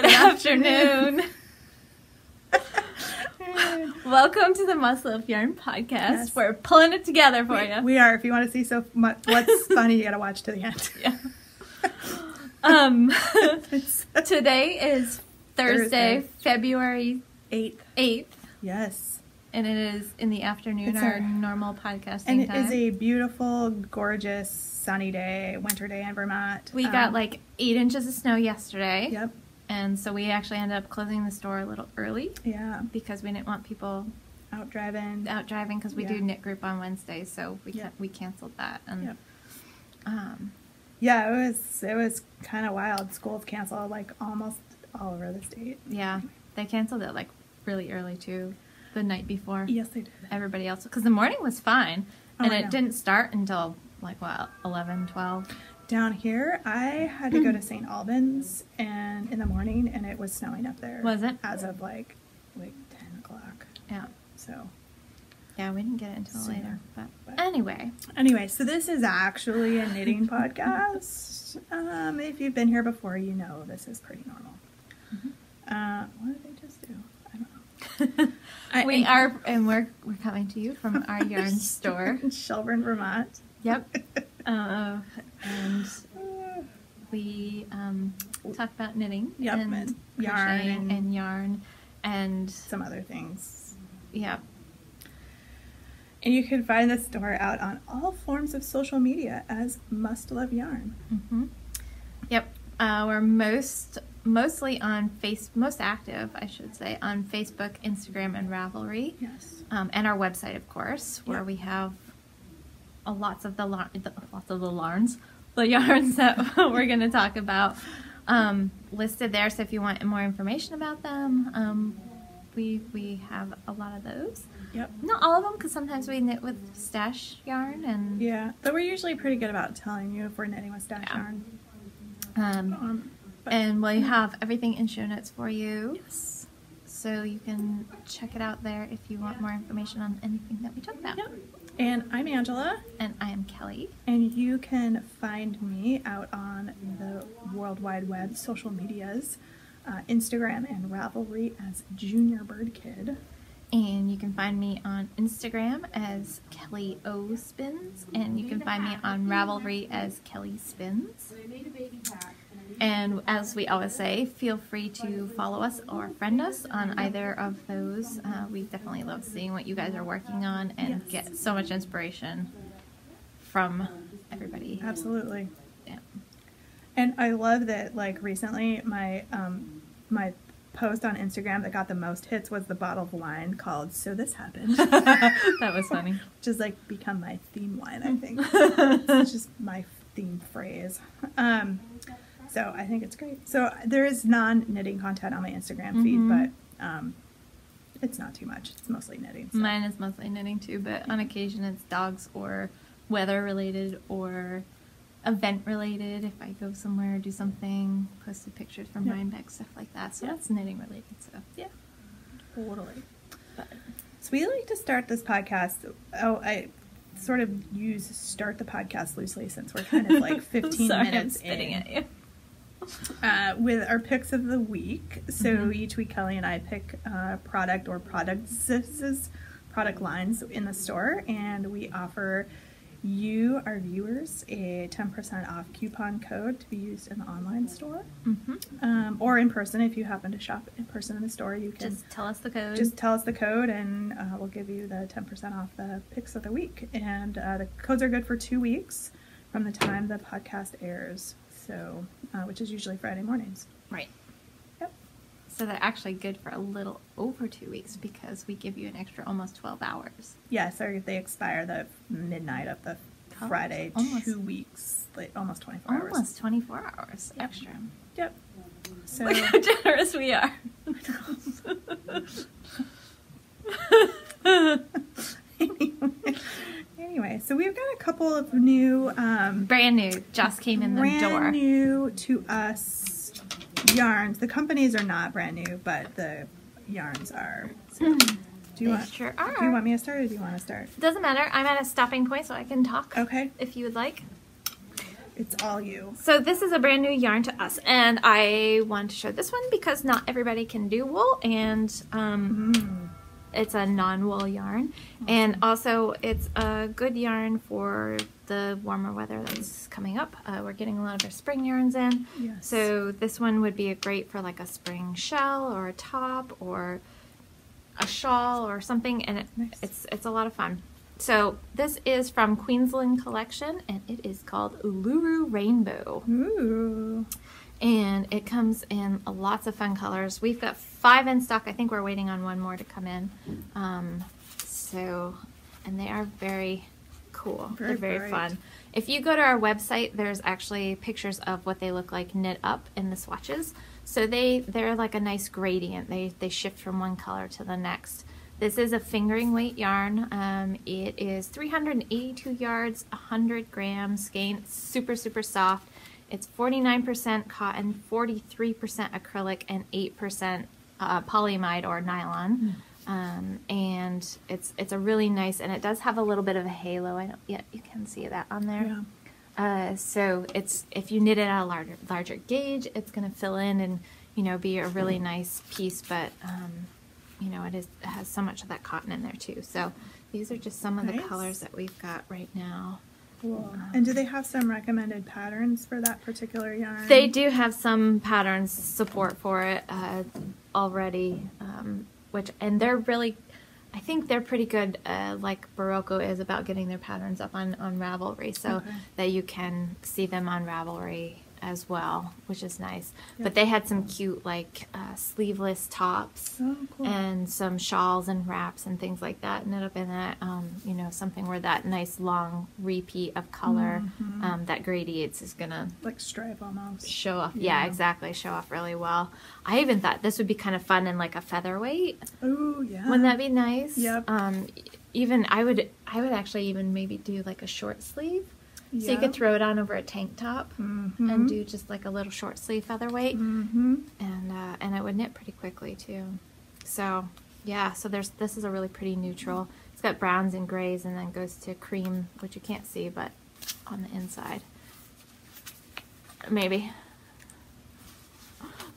Good afternoon. Welcome to the Muscle of Yarn podcast. Yes. We're pulling it together for you. We are. If you want to see so much what's funny, you got to watch to the end. Yeah. Today is Thursday, February 8th. Yes. And it is in the afternoon, our normal podcasting and time. And it is a beautiful, gorgeous, sunny day, winter day in Vermont. We got like 8 inches of snow yesterday. Yep. And so we actually ended up closing the store a little early. Yeah. Because we didn't want people out driving because we do knit group on Wednesdays, so we canceled that. And yeah, it was kind of wild. Schools canceled like almost all over the state. Yeah, they canceled it like really early too, the night before. Yes, they did. Everybody else, because the morning was fine, and it didn't start until like 11, 12. Down here, I had to go to St. Albans and in the morning, and it was snowing up there. Was it? As of like 10 o'clock. Yeah. So. Yeah, we didn't get it until later. But anyway. Anyway, so this is actually a knitting podcast. If you've been here before, you know this is pretty normal. Mm-hmm. What did I just do? I don't know. We're coming to you from our yarn store in Shelburne, Vermont. Yep. And we talk about knitting and yarn and some other things. Yeah. And you can find the store out on all forms of social media as Must Love Yarn. Mm-hmm. Yep. We're mostly on most active, I should say, on Facebook, Instagram, and Ravelry. Yes. And our website, of course, where we have lots of the yarns that we're going to talk about listed there. So if you want more information about them, we have a lot of those. Yep. Not all of them, because sometimes we knit with stash yarn and but we're usually pretty good about telling you if we're knitting with stash yarn. And we'll have everything in show notes for you. Yes. So you can check it out there if you want more information on anything that we talk about. Yep. And I'm Angela. And I am Kelly. And you can find me out on the World Wide Web social medias, Instagram and Ravelry as Junior Bird Kid. And you can find me on Instagram as Kelly O Spins, and you can find me on Ravelry as Kelly Spins. And as we always say, feel free to follow us or friend us on either of those. We definitely love seeing what you guys are working on and get so much inspiration from everybody. Absolutely. Yeah. And I love that, like, recently my my post on Instagram that got the most hits was the bottle of wine called So This Happened. That was funny. Which has like become my theme line, I think. It's just my theme phrase. So I think it's great. So there is non-knitting content on my Instagram feed, but it's not too much. It's mostly knitting. So. Mine is mostly knitting too, but on occasion it's dogs or weather related or event related. If I go somewhere, do something, posted pictures from Rhinebeck, stuff like that. So that's knitting related. So yeah, totally. So we like to start this podcast. I sort of use start the podcast loosely since we're kind of like 15 minutes spitting in. at you. With our picks of the week. So each week Kelly and I pick product or product lines in the store, and we offer you, our viewers, a 10% off coupon code to be used in the online store, or in person. If you happen to shop in person in the store, you can just tell us the code. Just tell us the code, and we'll give you the 10% off the picks of the week. And the codes are good for 2 weeks from the time the podcast airs. So, which is usually Friday mornings. Right. Yep. So they're actually good for a little over 2 weeks because we give you an extra almost 12 hours. Yeah, so they expire the midnight of the Friday, 2 weeks, like almost 24 hours. Almost 24 hours extra. Yep. So look how generous we are. Anyway, so we've got a couple of new... brand new, just came in the door. Brand new to us yarns. The companies are not brand new, but the yarns are. So, do you want me to start or do you want to start? Doesn't matter. I'm at a stopping point so I can talk. Okay. If you would like. It's all you. So this is a brand new yarn to us, and I wanted to show this one because not everybody can do wool, and it's a non-wool yarn. Awesome. And also it's a good yarn for the warmer weather that's coming up. We're getting a lot of our spring yarns in. Yes. So this one would be great for like a spring shell or a top or a shawl or something, and it's a lot of fun. So this is from Queensland Collection, and it is called Uluru Rainbow. Ooh. And it comes in lots of fun colors. We've got 5 in stock. I think we're waiting on 1 more to come in. And they are very cool. They're very fun. If you go to our website, there's actually pictures of what they look like knit up in the swatches. So they're like a nice gradient. They shift from one color to the next. This is a fingering weight yarn. It is 382 yards, 100 grams skein. It's super, super soft. It's 49% cotton, 43% acrylic, and 8% polyamide or nylon. And it's a really nice, and it does have a little bit of a halo. You can see that on there. Yeah. So if you knit it at a larger gauge, it's going to fill in and be a really nice piece. But it has so much of that cotton in there too. So these are just some of the colors that we've got right now. Cool. And do they have some recommended patterns for that particular yarn? They do have some patterns support for it already, and they're really, I think they're pretty good, like Barocco is about getting their patterns up on Ravelry, so that you can see them on Ravelry as well, which is nice. Yep. But they had some cute like sleeveless tops and some shawls and wraps and things like that knit up in that, something where that nice long repeat of color that gradiates is gonna like stripe almost show off. Yeah, exactly, show off really well. I even thought this would be kind of fun in like a featherweight. Oh yeah, wouldn't that be nice? Yep. Even I would actually even maybe do like a short sleeve. So you could throw it on over a tank top and do just like a little short sleeve featherweight, and it would knit pretty quickly too. So yeah, so this is a really pretty neutral. It's got browns and grays, and then goes to cream, which you can't see, but on the inside, maybe.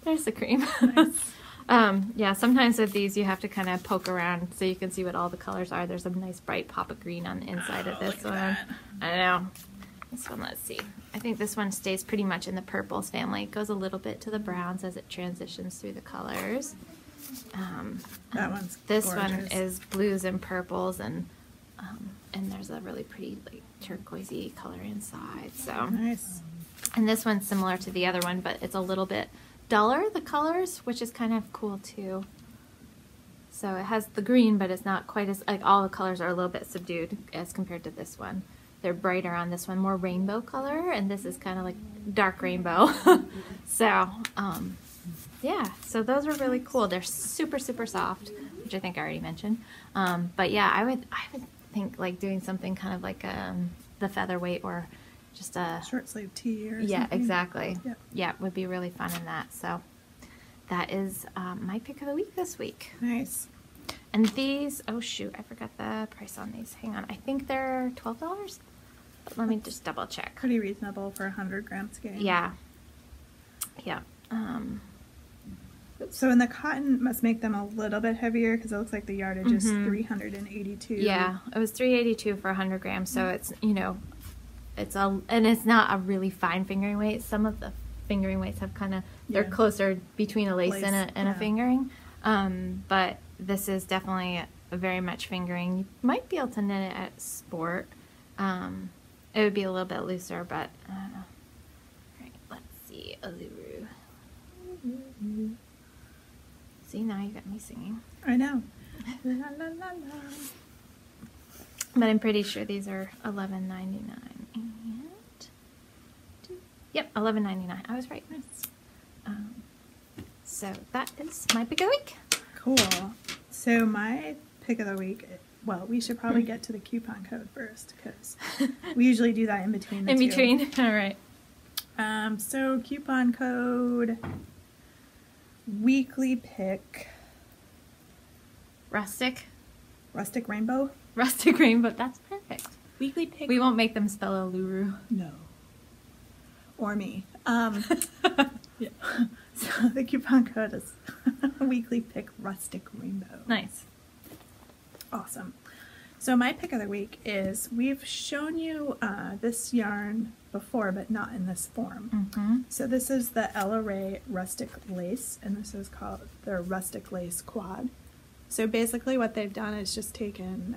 There's the cream. Nice. Yeah, sometimes with these you have to kind of poke around so you can see what all the colors are. There's a nice bright pop of green on the inside of this one. That. I know. This one, let's see. I think this one stays pretty much in the purples family. It goes a little bit to the browns as it transitions through the colors. That one's This gorgeous. one is blues and purples, and there's a really pretty like turquoisey color inside. So nice. And this one's similar to the other one, but it's a little bit duller, the colors, which is kind of cool too. So it has the green, but it's not quite as, like, all the colors are a little bit subdued as compared to this one. They're brighter on this one, more rainbow color, and this is kind of like dark rainbow. So, yeah, so those are really cool. They're super, super soft, which I think I already mentioned. But yeah, I would think like doing something kind of like the featherweight or just a short sleeve tee or something. Yeah, exactly. Yep. Yeah, it would be really fun in that. So that is my pick of the week this week. Nice. And these, oh shoot, I forgot the price on these. Hang on, I think they're $12. But let me just double check. Pretty reasonable for 100 gram skein. Yeah. Yeah. So in the cotton must make them a little bit heavier because it looks like the yardage is 382. Yeah, it was 382 for 100 grams. So it's, and it's not a really fine fingering weight. Some of the fingering weights have kind of, they're closer between a lace and a fingering. But this is definitely a very much fingering. You might be able to knit it at Sport. It would be a little bit looser, but I don't know. All right, let's see. Uluru. See, now you got me singing. I know. La, la, la, la. But I'm pretty sure these are $11.99. And yep, $11.99. I was right. So that is my pick of the week. Cool. So my pick of the week, well, we should probably get to the coupon code first because we usually do that in between the two. In between, all right. So coupon code weekly pick Rustic rainbow. Rustic rainbow. That's perfect. Weekly pick. We won't make them spell Uluru. No. or me. Yeah. So the coupon code is weekly pick rustic rainbow. Nice. Awesome. So my pick of the week is, we've shown you this yarn before, but not in this form. Mm-hmm. So this is the Ella Rae Rustic Lace, and this is called their Rustic Lace Quad. So basically what they've done is just taken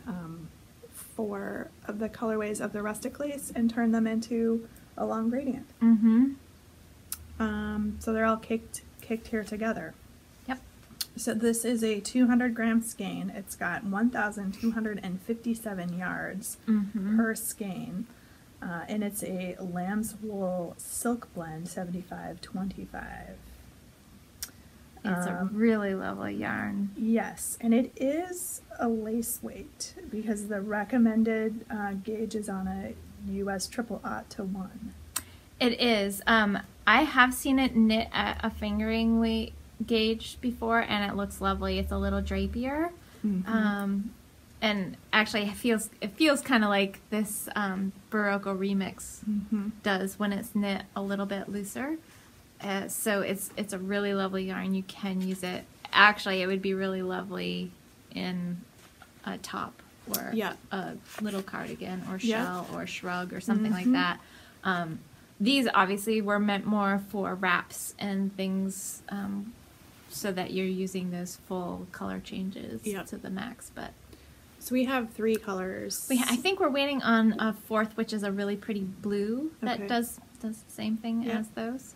4 of the colorways of the rustic lace and turned them into a long gradient. Mm-hmm. So they're all caked here together. Yep. So this is a 200-gram skein. It's got 1,257 yards per skein. And it's a lamb's wool silk blend 75/25. It's a really lovely yarn. Yes, and it is a lace weight because the recommended gauge is on a US 0.00 to 1. It is. I have seen it knit at a fingering weight gauge before, and it looks lovely. It's a little drapier. And actually it feels kind of like this Barocco Remix does when it's knit a little bit looser. So it's a really lovely yarn. You can use it. Actually, it would be really lovely in a top or a little cardigan or shell or shrug or something like that. These obviously were meant more for wraps and things, so that you're using those full color changes to the max. But so we have 3 colors. I think we're waiting on a 4th, which is a really pretty blue that does the same thing as those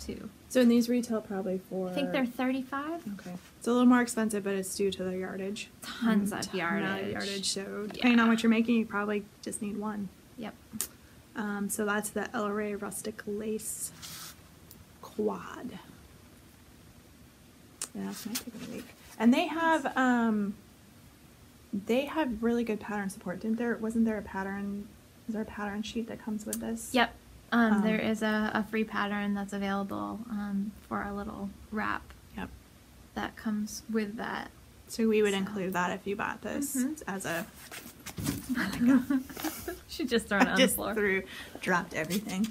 too. So in these retail probably for, I think they're $35. Okay, it's a little more expensive, but it's due to the yardage. Tons of yardage. So depending on what you're making, you probably just need 1. Yep. So that's the Ella Rae Rustic Lace Quad. Yeah, that's my pick of the week. And they have really good pattern support. Wasn't there a pattern? Is there a pattern sheet that comes with this? Yep. There is a free pattern that's available for a little wrap. Yep. That comes with that. So we would include that if you bought this as a. She just thrown it on the floor. Dropped everything.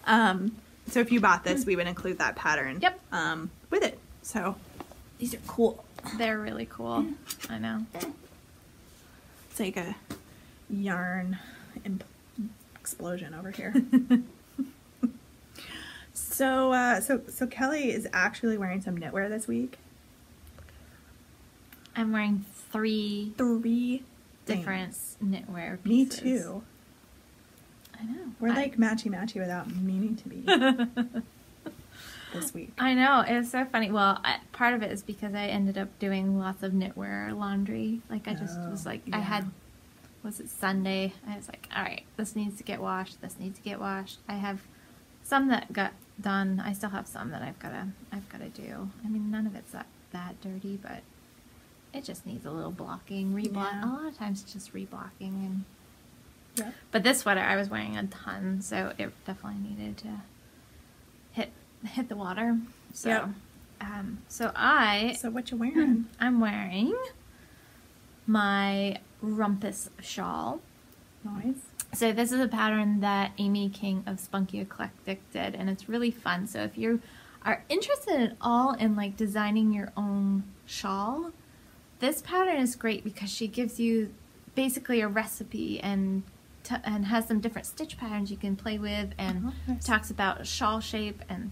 So if you bought this, we would include that pattern. Yep. With it. So these are cool. They're really cool. I know. It's like a yarn explosion over here. So Kelly is actually wearing some knitwear this week. I'm wearing 3 different knitwear pieces. Me too. I know. We're like matchy without meaning to be this week. I know. It's so funny. Well, part of it is because I ended up doing lots of knitwear laundry. Like I just was like, I had, was it Sunday? I was like, all right, this needs to get washed. This needs to get washed. I have some that got done. I still have some that I've got to do. I mean, none of it's that dirty, but it just needs a little blocking, reblock. Yeah. A lot of times it's just reblocking. And Yep. But this sweater I was wearing a ton, so it definitely needed to hit the water. So, Yep. So what you wearing? I'm wearing my rumpus shawl. Nice. So this is a pattern that Amy King of Spunky Eclectic did, and it's really fun. So if you are interested at all in like designing your own shawl, this pattern is great because she gives you basically a recipe and has some different stitch patterns you can play with, and talks about shawl shape, and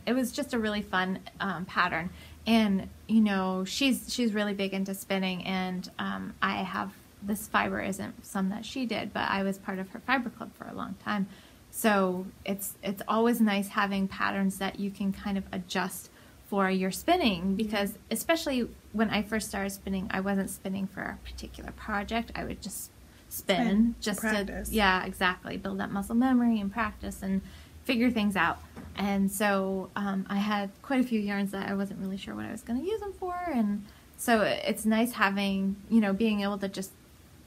it was just a really fun pattern. And you know, she's really big into spinning, and I have this fiber isn't some that she did, but I was part of her fiber club for a long time. So it's always nice having patterns that you can kind of adjust for your spinning, because especially when I first started spinning, I wasn't spinning for a particular project. I would just spin just practice. to, yeah, exactly, build that muscle memory and practice and figure things out. And so I had quite a few yarns that I wasn't really sure what I was going to use them for, and so it's nice having, you know, being able to just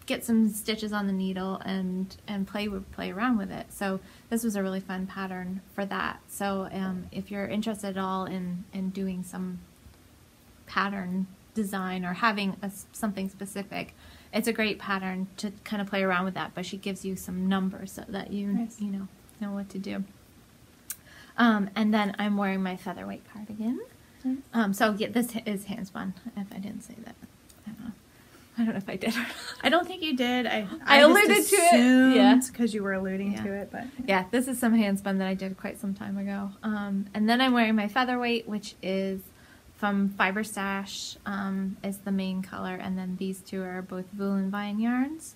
get some stitches on the needle and play around with it. So this was a really fun pattern for that. So if you're interested at all in doing some pattern design or having something specific, it's a great pattern to kind of play around with that. But she gives you some numbers so that you know what to do. And then I'm wearing my featherweight cardigan. So yeah, this is hand spun, if I didn't say that. I don't know if I did or not. I don't think you did. I alluded just to it. Yeah. Because you were alluding to it. But yeah, this is some hand spun that I did quite some time ago. And then I'm wearing my featherweight, which is from Fiber Stash, is the main color. And then these two are both Wool and Vine yarns.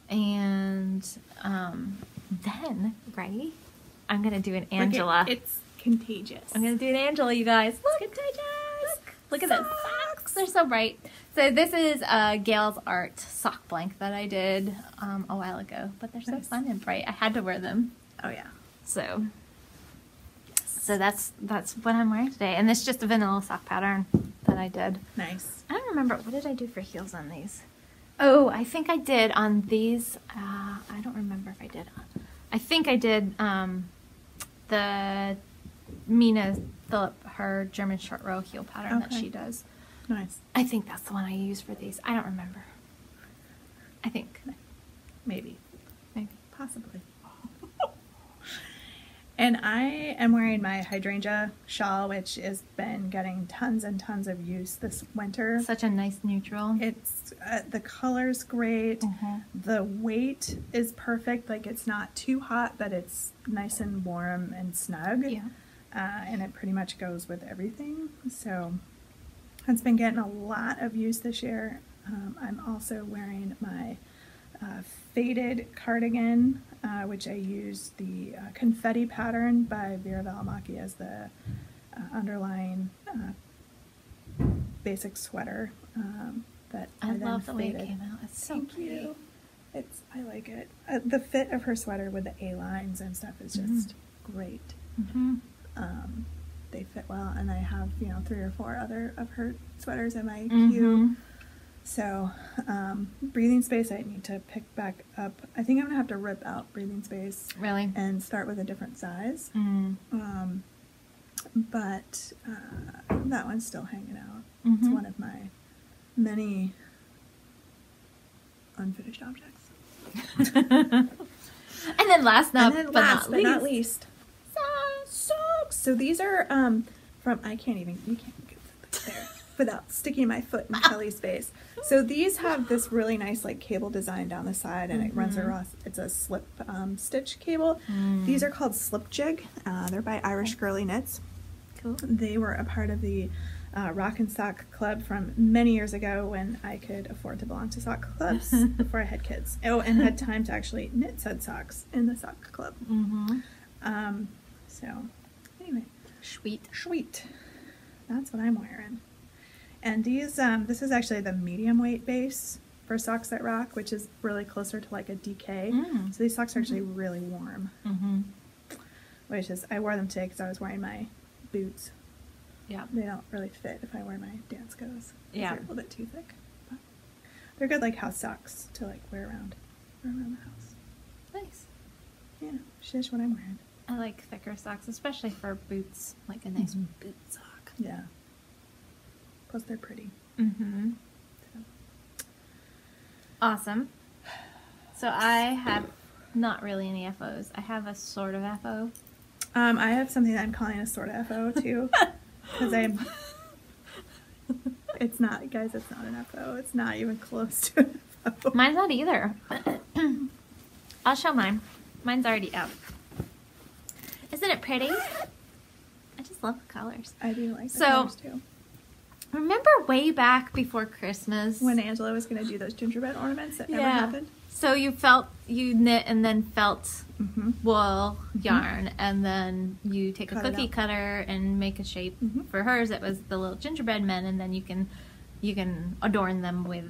And then, ready? I'm going to do an Angela. It's contagious. I'm going to do an Angela, you guys. Look. It's contagious. Look at those socks. They're so bright. So this is Gail's Art sock blank that I did a while ago. But they're so fun and bright. I had to wear them. Oh, yeah. So that's what I'm wearing today. And this is just a vanilla sock pattern that I did. Nice. I don't remember. What did I do for heels on these? Oh, I think I did on these. I don't remember if I did. I think I did the Mina Phillip, her German short row heel pattern that she does. Nice. I think that's the one I use for these. I don't remember. I think. Maybe. Possibly. And I am wearing my hydrangea shawl, which has been getting tons and tons of use this winter. Such a nice neutral. It's the color's great. The weight is perfect. Like, it's not too hot, but it's nice and warm and snug. Yeah. And it pretty much goes with everything. So it's been getting a lot of use this year. I'm also wearing my faded cardigan, which I used the confetti pattern by Ravellenics as the underlying basic sweater that I love the way it came out. It's so pretty. I like it. The fit of her sweater with the A lines and stuff is just great. They fit well, and I have 3 or 4 other of her sweaters in my queue. So, Breathing Space I need to pick back up. I think I'm going to have to rip out Breathing Space. Really? And start with a different size. But that one's still hanging out. It's one of my many unfinished objects. And then last but not least. Socks! So these are from, you can't get there without sticking my foot in Kelly's face. So these have this really nice like cable design down the side, and it runs across. It's a slip stitch cable. These are called Slip Jig. They're by Irish Girly Knits. Cool. They were a part of the Rock and Sock Club from many years ago when I could afford to belong to sock clubs before I had kids. Oh, and had time to actually knit said socks in the sock club. So anyway, sweet. That's what I'm wearing. And these, this is actually the medium weight base for socks that rock, which is really closer to like a DK. So these socks are actually really warm. Which is, I wore them today because I was wearing my boots. Yeah. They don't really fit if I wear my dance goes. Yeah. They're a little bit too thick. But they're good like house socks to like wear around the house. Nice. Yeah, it's just what I'm wearing. I like thicker socks, especially for boots, like a nice boot sock. Yeah. Plus they're pretty. So. Awesome. So I have not really any FOs. I have a sort of FO. I have something that I'm calling a sort of FO too. Because it's not, guys, it's not an FO. It's not even close to an FO. Mine's not either. I'll show mine. Mine's already up. Isn't it pretty? I just love the colors. I do like the colors too. Remember way back before Christmas? When Angela was going to do those gingerbread ornaments that never happened? So you knit and then felt wool yarn, and then you take a cookie cutter and make a shape. For hers, it was the little gingerbread men, and then you can adorn them with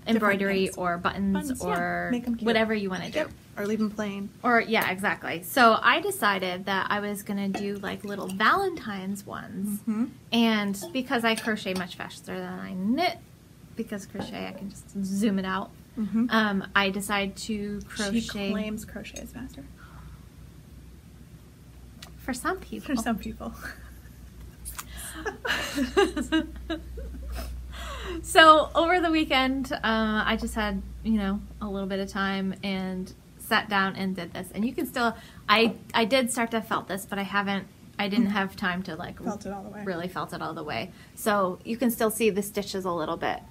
embroidery or buttons or make them cute. Whatever you want to do. Or leave them plain. Or, yeah, exactly. So I decided that I was going to do like little Valentine's ones. And because I crochet much faster than I knit, because crochet I can just zoom it out, I decided to crochet. She claims crochet is faster. For some people. For some people. So over the weekend, I just had, a little bit of time, and sat down and did this. And you can still, I did start to felt this, but I didn't have time to like Felt it all the way. really felt it all the way. So you can still see the stitches a little bit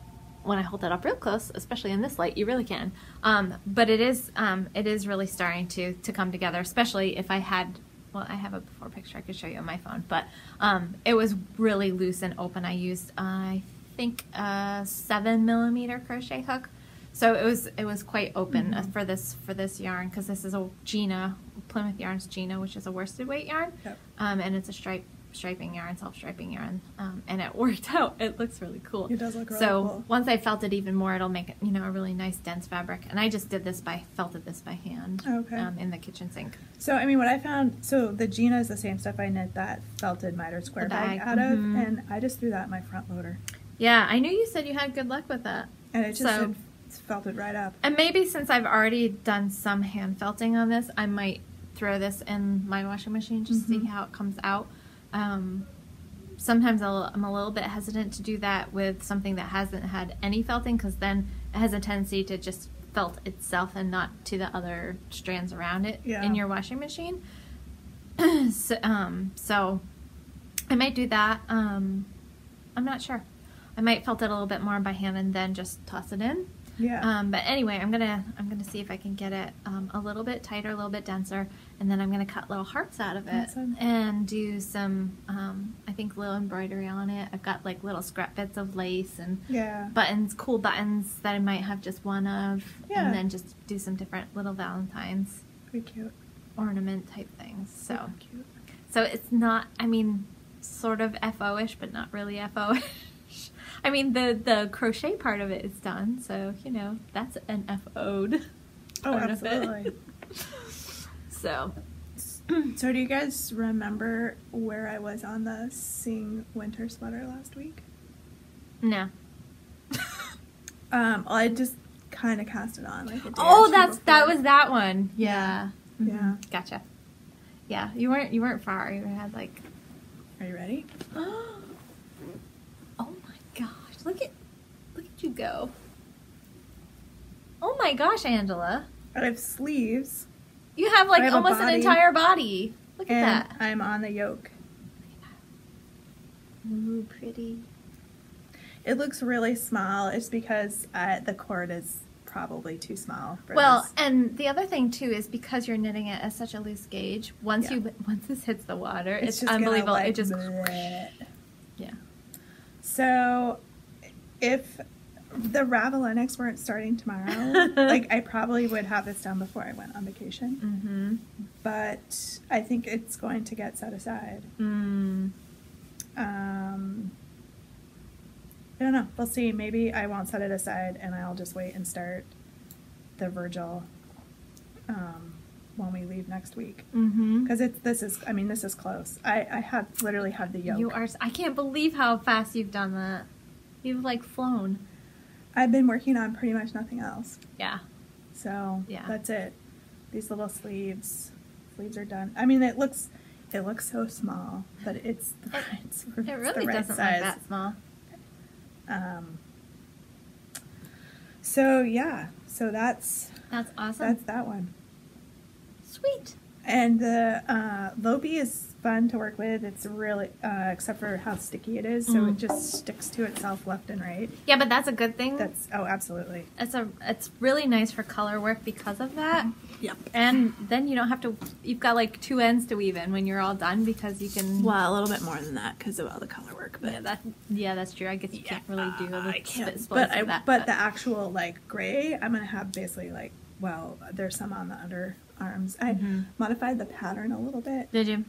when I hold it up real close, especially in this light, you really can. But it is really starting to come together, especially if I had, well, I have a before picture I could show you on my phone, but it was really loose and open. I used, I think, a 7mm crochet hook. So it was quite open for this yarn, because this is a Gina, Plymouth Yarns Gina, which is a worsted weight yarn. Yep. And it's a striping yarn, self-striping yarn, and it worked out. It looks really cool. It does look really so cool. Once I felt it even more, it'll make it, you know, a really nice dense fabric. And I just did this felted this by hand. Okay. In the kitchen sink. So I mean, what I found, so the Gina is the same stuff I knit that felted miter square bag out of, and I just threw that in my front loader. Yeah, I knew you said you had good luck with that. And it just felted right up. And maybe since I've already done some hand felting on this, I might throw this in my washing machine just to see how it comes out. Sometimes I'm a little bit hesitant to do that with something that hasn't had any felting, because then it has a tendency to just felt itself and not to the other strands around it in your washing machine. So I might do that. I'm not sure. I might felt it a little bit more by hand and then just toss it in. Yeah. But anyway, I'm gonna see if I can get it a little bit tighter, a little bit denser, and then I'm gonna cut little hearts out of it and do some, I think, little embroidery on it. I've got like little scrap bits of lace and buttons, cool buttons that I might have just one of, and then just do some different little valentines, very cute, ornament type things. So super cute. So it's not, I mean, sort of FO-ish, but not really FO-ish. I mean, the crochet part of it is done, so, you know, that's an FO'd part of it. So do you guys remember where I was on the Sing winter sweater last week? No. I just kind of cast it on like a day that was that one. Yeah. Yeah. Gotcha. Yeah, you weren't far. You had like. Are you ready? Oh my gosh! Look at you go. Oh my gosh, Angela! I have sleeves. You have like almost an entire body. Look at that. I'm on the yoke. Ooh, pretty. It looks really small. It's because the cord is probably too small for this. And the other thing too is because you're knitting it at such a loose gauge, once this hits the water, it's unbelievable. Like, it just yeah. So if the Ravellenics weren't starting tomorrow, like I probably would have this done before I went on vacation. But I think it's going to get set aside. I don't know. We'll see. Maybe I won't set it aside and I'll just wait and start the Virgil when we leave next week. Because this is close. I literally have the yoke. I can't believe how fast you've done that. You've like flown. I've been working on pretty much nothing else. Yeah. So that's it. These little sleeves are done. I mean, it looks so small, but it really right doesn't size. look that small. So yeah, so that's awesome. That's that one. Sweet. And the Lopi is fun to work with. It's really, except for how sticky it is, so it just sticks to itself left and right. Yeah, but that's a good thing. Absolutely. It's really nice for color work because of that. Yep. And then you don't have to, you've got like 2 ends to weave in when you're all done, because you can. Well, a little bit more than that because of all the color work. But that's true. I guess you can't really do the split but the actual like gray, I'm gonna have basically like, well, there's some on the underarms. I modified the pattern a little bit. Did you?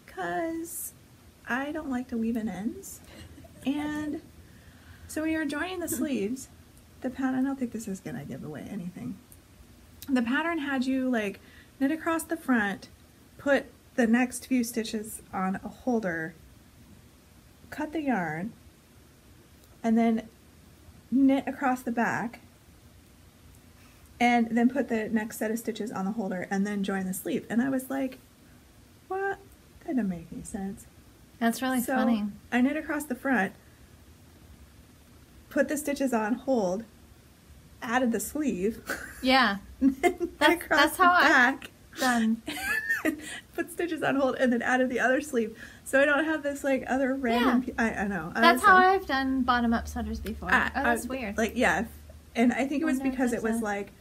Because I don't like to weave in ends. And so when you're joining the sleeves, the pattern, I don't think this is going to give away anything. The pattern had you like knit across the front, put the next few stitches on a holder, cut the yarn, and then knit across the back, and then put the next set of stitches on the holder and then join the sleeve. And I was like, what? That doesn't make any sense. That's really funny. I knit across the front, put the stitches on hold, added the sleeve. Yeah. That's how I've done. Put stitches on hold and then added the other sleeve, so I don't have this like other random. I know. That's how I've done bottom up sweaters before. That's weird. Like and I think it was because it was like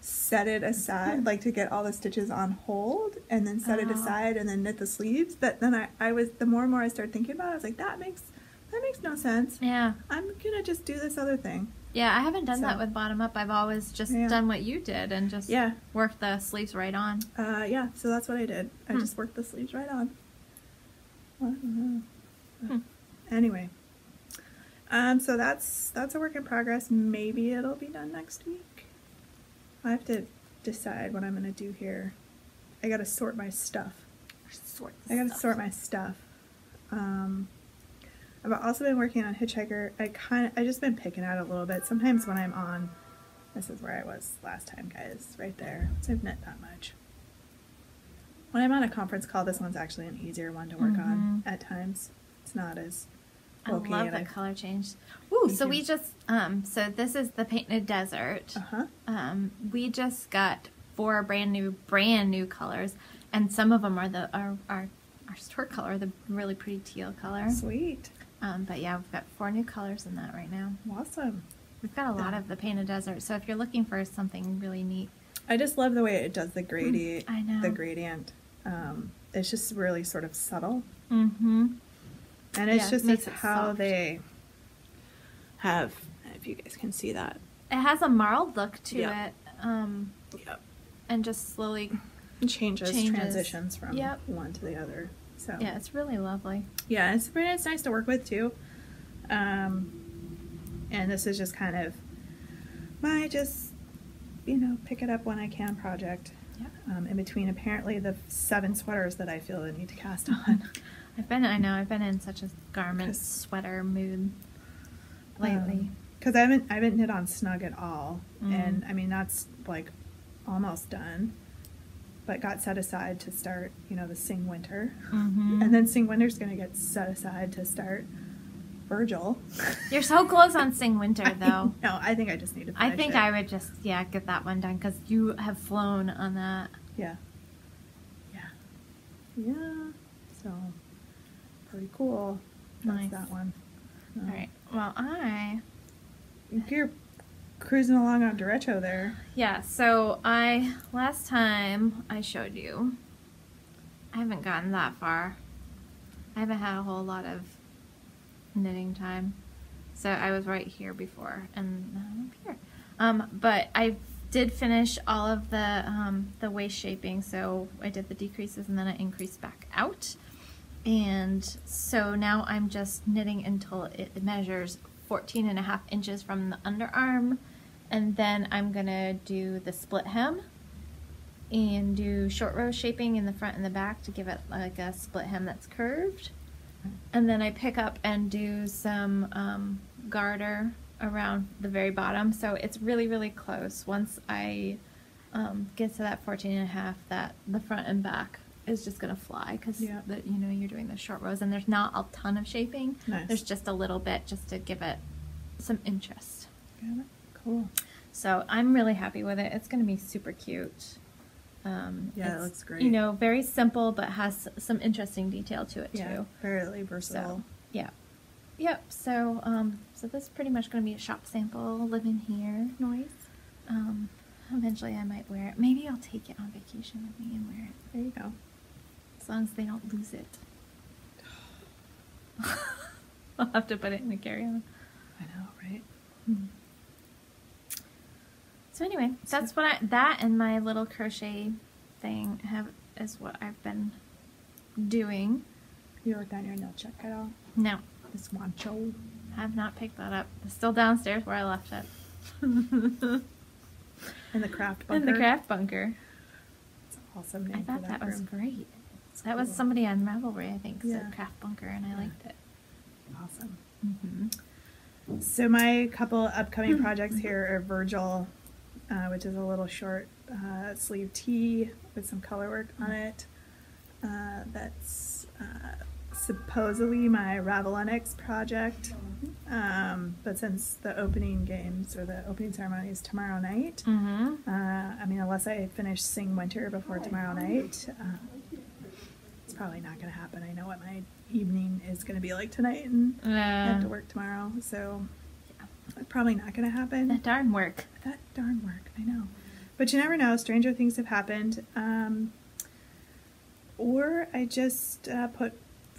set it aside, like to get all the stitches on hold and then set it aside and then knit the sleeves. But then I was, the more and more I started thinking about it, I was like, that makes no sense. Yeah. I'm gonna just do this other thing. Yeah, I haven't done that with bottom up. I've always just done what you did and just worked the sleeves right on. Yeah, so that's what I did. I just worked the sleeves right on. Anyway. So that's a work in progress. Maybe it'll be done next week. I have to decide what I'm going to do here. I got to sort my stuff. I got to sort my stuff. I've also been working on Hitchhiker. I just been picking out a little bit. Sometimes when I'm on, this is where I was last time, guys, right there. So I've knit that much. When I'm on a conference call, this one's actually an easier one to work on at times. It's not as bulky. I love the color change. Ooh, so we just, so this is the Painted Desert. We just got 4 brand new colors, and some of them are our store color, the really pretty teal color. Sweet. But yeah, we've got 4 new colors in that right now. Awesome. We've got a lot of the Painted Desert, so if you're looking for something really neat. I just love the way it does the gradient. I know. The gradient. It's just really sort of subtle. And it's just it's how soft. They have, if you guys can see that. It has a marled look to it. And just slowly changes. Transitions from one to the other. So yeah, it's really lovely. Yeah, it's nice to work with too. And this is just kind of my pick it up when I can project. In between apparently the 7 sweaters that I feel I need to cast on. I've been in such a garment sweater mood lately. Because I haven't knit on snug at all, and I mean that's like almost done, but got set aside to start the Sing Winter, and then Sing Winter's going to get set aside to start Virgil. You're so close on Sing Winter though. No, I think I just need to finish it. I would just get that one done because you have flown on that. Yeah. So pretty cool. Nice. That one. All right. Well, you're cruising along on derecho there. Yeah. So last time I showed you, I haven't gotten that far. I haven't had a whole lot of knitting time, so I was right here before, and now I'm here. But I did finish all of the waist shaping. So I did the decreases and then I increased back out. And so now I'm just knitting until it measures 14.5 inches from the underarm, and then I'm gonna do the split hem and do short row shaping in the front and the back to give it like a split hem that's curved. And then I pick up and do some garter around the very bottom, so it's really close. Once I get to that 14.5, that the front and back is just gonna fly because you're doing the short rows and there's not a ton of shaping. Nice. There's just a little bit just to give it some interest. Got it. Cool. So I'm really happy with it. It's gonna be super cute. It looks great. Very simple but has some interesting detail to it too. Fairly versatile. So, Yep. So so this is pretty much gonna be a shop sample. Live in here. Noise. Eventually I might wear it. Maybe I'll take it on vacation with me and wear it. There you go. As long as they don't lose it. I'll have to put it in the carry-on. I know, right? So anyway, that's what that and my little crochet thing is what I've been doing. You worked on your nail check at all? No. This Wancho. I have not picked that up. It's still downstairs where I left it. In the craft bunker. In the craft bunker. It's an awesome name. I thought that was great. That was somebody on Ravelry, I think, said craft bunker, and I liked it. Awesome. So my couple upcoming projects here are Virgil, which is a little short sleeve tee with some color work on it. That's supposedly my Ravellenics project, but since the opening games or the opening ceremony is tomorrow night, I mean, unless I finish Sing Winter before tomorrow night, it's probably not going to happen. I know what my evening is going to be like tonight, and I have to work tomorrow, so it's probably not going to happen. That darn work. That darn work, I know. But you never know, stranger things have happened. Or I just put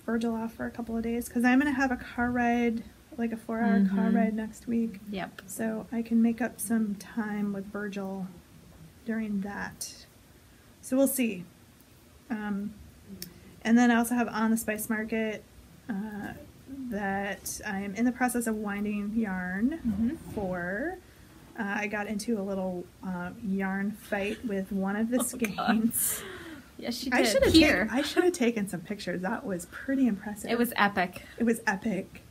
Virgil off for a couple of days because I'm going to have a car ride, like a 4-hour car ride next week. Yep. So I can make up some time with Virgil during that. So we'll see. And then I also have On the Spice Market that I'm in the process of winding yarn for. I got into a little yarn fight with one of the skeins. Yes, she I did. should have taken some pictures. That was pretty impressive. It was epic. It was epic.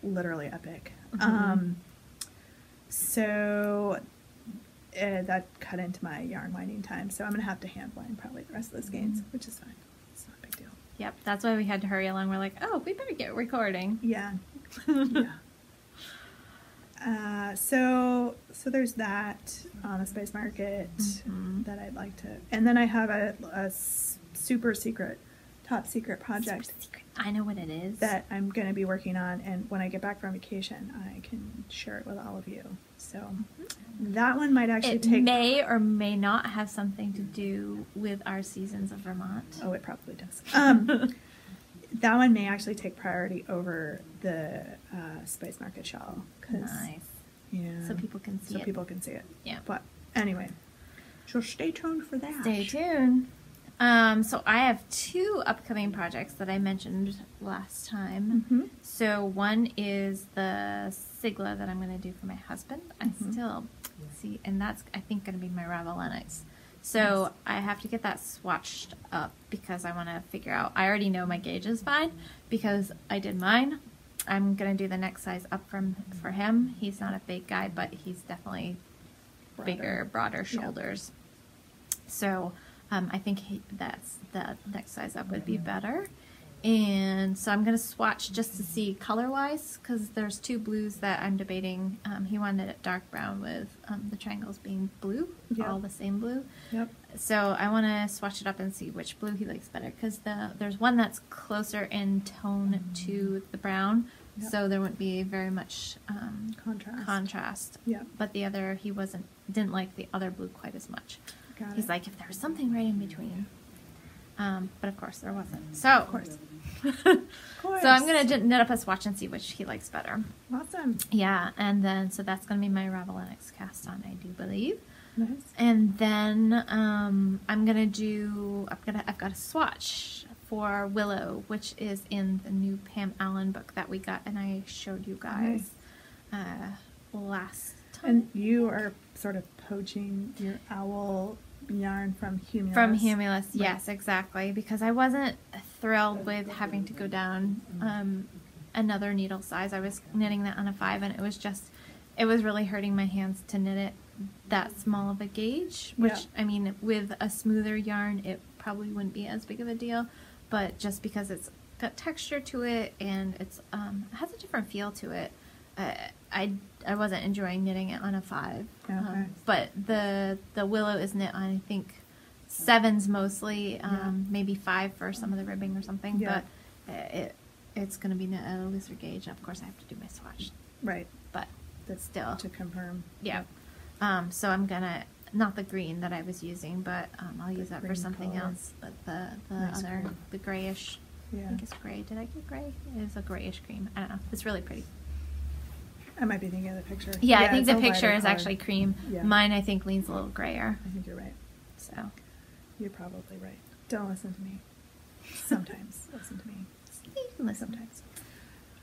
Literally epic. So that cut into my yarn winding time. So I'm going to have to hand wind probably the rest of the skeins, which is fine. It's not a big deal. Yep, that's why we had to hurry along. We're like, oh, we better get recording. Yeah. Yeah. So there's that on the Spice Market that I'd like to, and then I have a super secret, top secret project. Super secret. I know what it is. That I'm going to be working on, and when I get back from vacation, I can share it with all of you. So that one might actually take. It may or may not have something to do with our seasons of Vermont. Oh, it probably does. That one may actually take priority over the Spice Market shawl. Nice. Yeah. So people can see it. So people can see it. Yeah. But anyway, so stay tuned for that. Stay tuned. So I have 2 upcoming projects that I mentioned last time. So one is the Sigla that I'm going to do for my husband. I still see, and that's, I think, going to be my Ravellenics. So I have to get that swatched up because I want to figure out, I already know my gauge is fine because I did mine. I'm going to do the next size up for him. He's not a big guy, but he's definitely bigger, broader shoulders. So I think that's the next size up would be better. And so I'm going to swatch just to see color-wise because there's 2 blues that I'm debating. He wanted it dark brown with the triangles being blue, all the same blue. Yep. So I want to swatch it up and see which blue he likes better because there's one that's closer in tone to the brown, so there wouldn't be very much contrast. Yeah. But the other, he didn't like the other blue quite as much. He's like, if there was something right in between. But of course there wasn't. So of course. So I'm gonna knit up a swatch and see which he likes better. Awesome. Yeah, and then so that's gonna be my Ravellenics cast on, I do believe. Nice. And then I've got a swatch for Willow, which is in the new Pam Allen book that we got and I showed you guys last time. And you are sort of poaching your owl yarn from Humulus. From Humulus, yes, exactly. Because I wasn't thrilled with having to go down another needle size. I was knitting that on a 5 and it was really hurting my hands to knit it that small of a gauge, which I mean with a smoother yarn it probably wouldn't be as big of a deal, but just because it's got texture to it and it's has a different feel to it, I wasn't enjoying knitting it on a 5. Okay. But the Willow is knit on, I think, 7s mostly, maybe 5 for some of the ribbing or something, but it's going to be knit at a looser gauge. Of course I have to do my swatch. Right. But that's still. To confirm. Yeah. So I'm going to, not the green that I was using, but I'll use that for something else. But the nice other, color. the grayish, Yeah. I think it's gray. Did I get gray? It is a grayish cream. I don't know. It's really pretty. I might be thinking of the picture. Yeah, I think it's the a picture lighter is color. actually cream. Yeah. Mine, I think, leans a little grayer. I think you're right. So. You're probably right. Don't listen to me. Sometimes. Listen to me. Listen.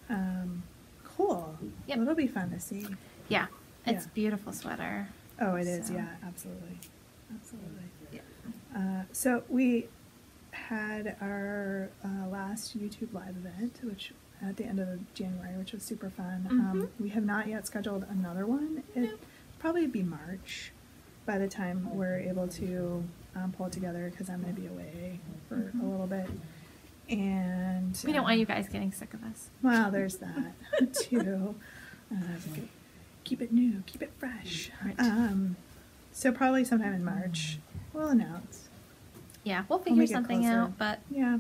Sometimes. Cool. Yep. Well, it'll be fun to see. Yeah. It's Yeah. beautiful sweater. Oh, it is. So. Yeah, absolutely. Absolutely. Yeah. So we had our last YouTube live event, which at the end of January, which was super fun. We have not yet scheduled another one. It'd probably be March by the time we're able to pull it together because I'm going to be away for a little bit. And we don't want you guys getting sick of us. Well, there's that too. Keep it new, keep it fresh. Right. So probably sometime in March we'll announce. Yeah, we'll figure something out, but yeah,